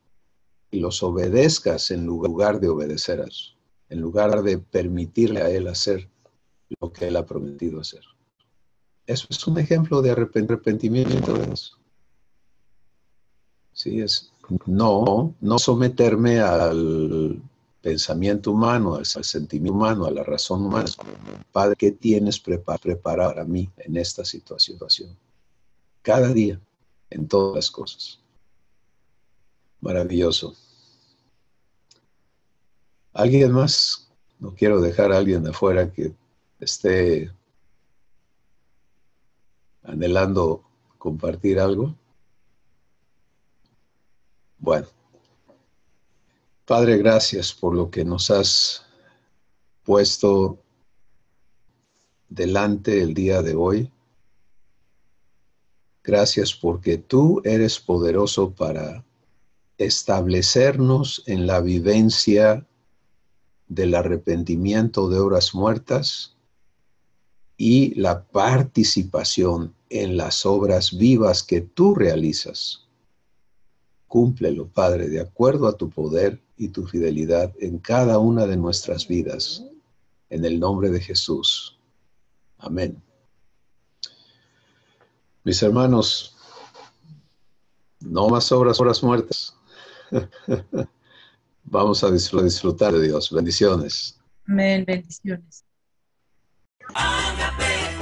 y los obedezcas en lugar de obedecer a Dios, en lugar de permitirle a Él hacer lo que Él ha prometido hacer. Eso es un ejemplo de arrepentimiento de eso. Sí, es no someterme al pensamiento humano, al sentimiento humano, a la razón humana. Padre, ¿qué tienes preparado para mí en esta situación? Cada día, en todas las cosas. Maravilloso. ¿Alguien más? No quiero dejar a alguien de afuera que esté anhelando compartir algo. Bueno, Padre, gracias por lo que nos has puesto delante el día de hoy. Gracias porque tú eres poderoso para establecernos en la vivencia del arrepentimiento de obras muertas y la participación en las obras vivas que tú realizas. Cúmplelo, Padre, de acuerdo a tu poder y tu fidelidad en cada una de nuestras vidas. En el nombre de Jesús. Amén. Mis hermanos, no más obras muertas. Vamos a disfrutar de Dios. Bendiciones. Amén, bendiciones. Ágape.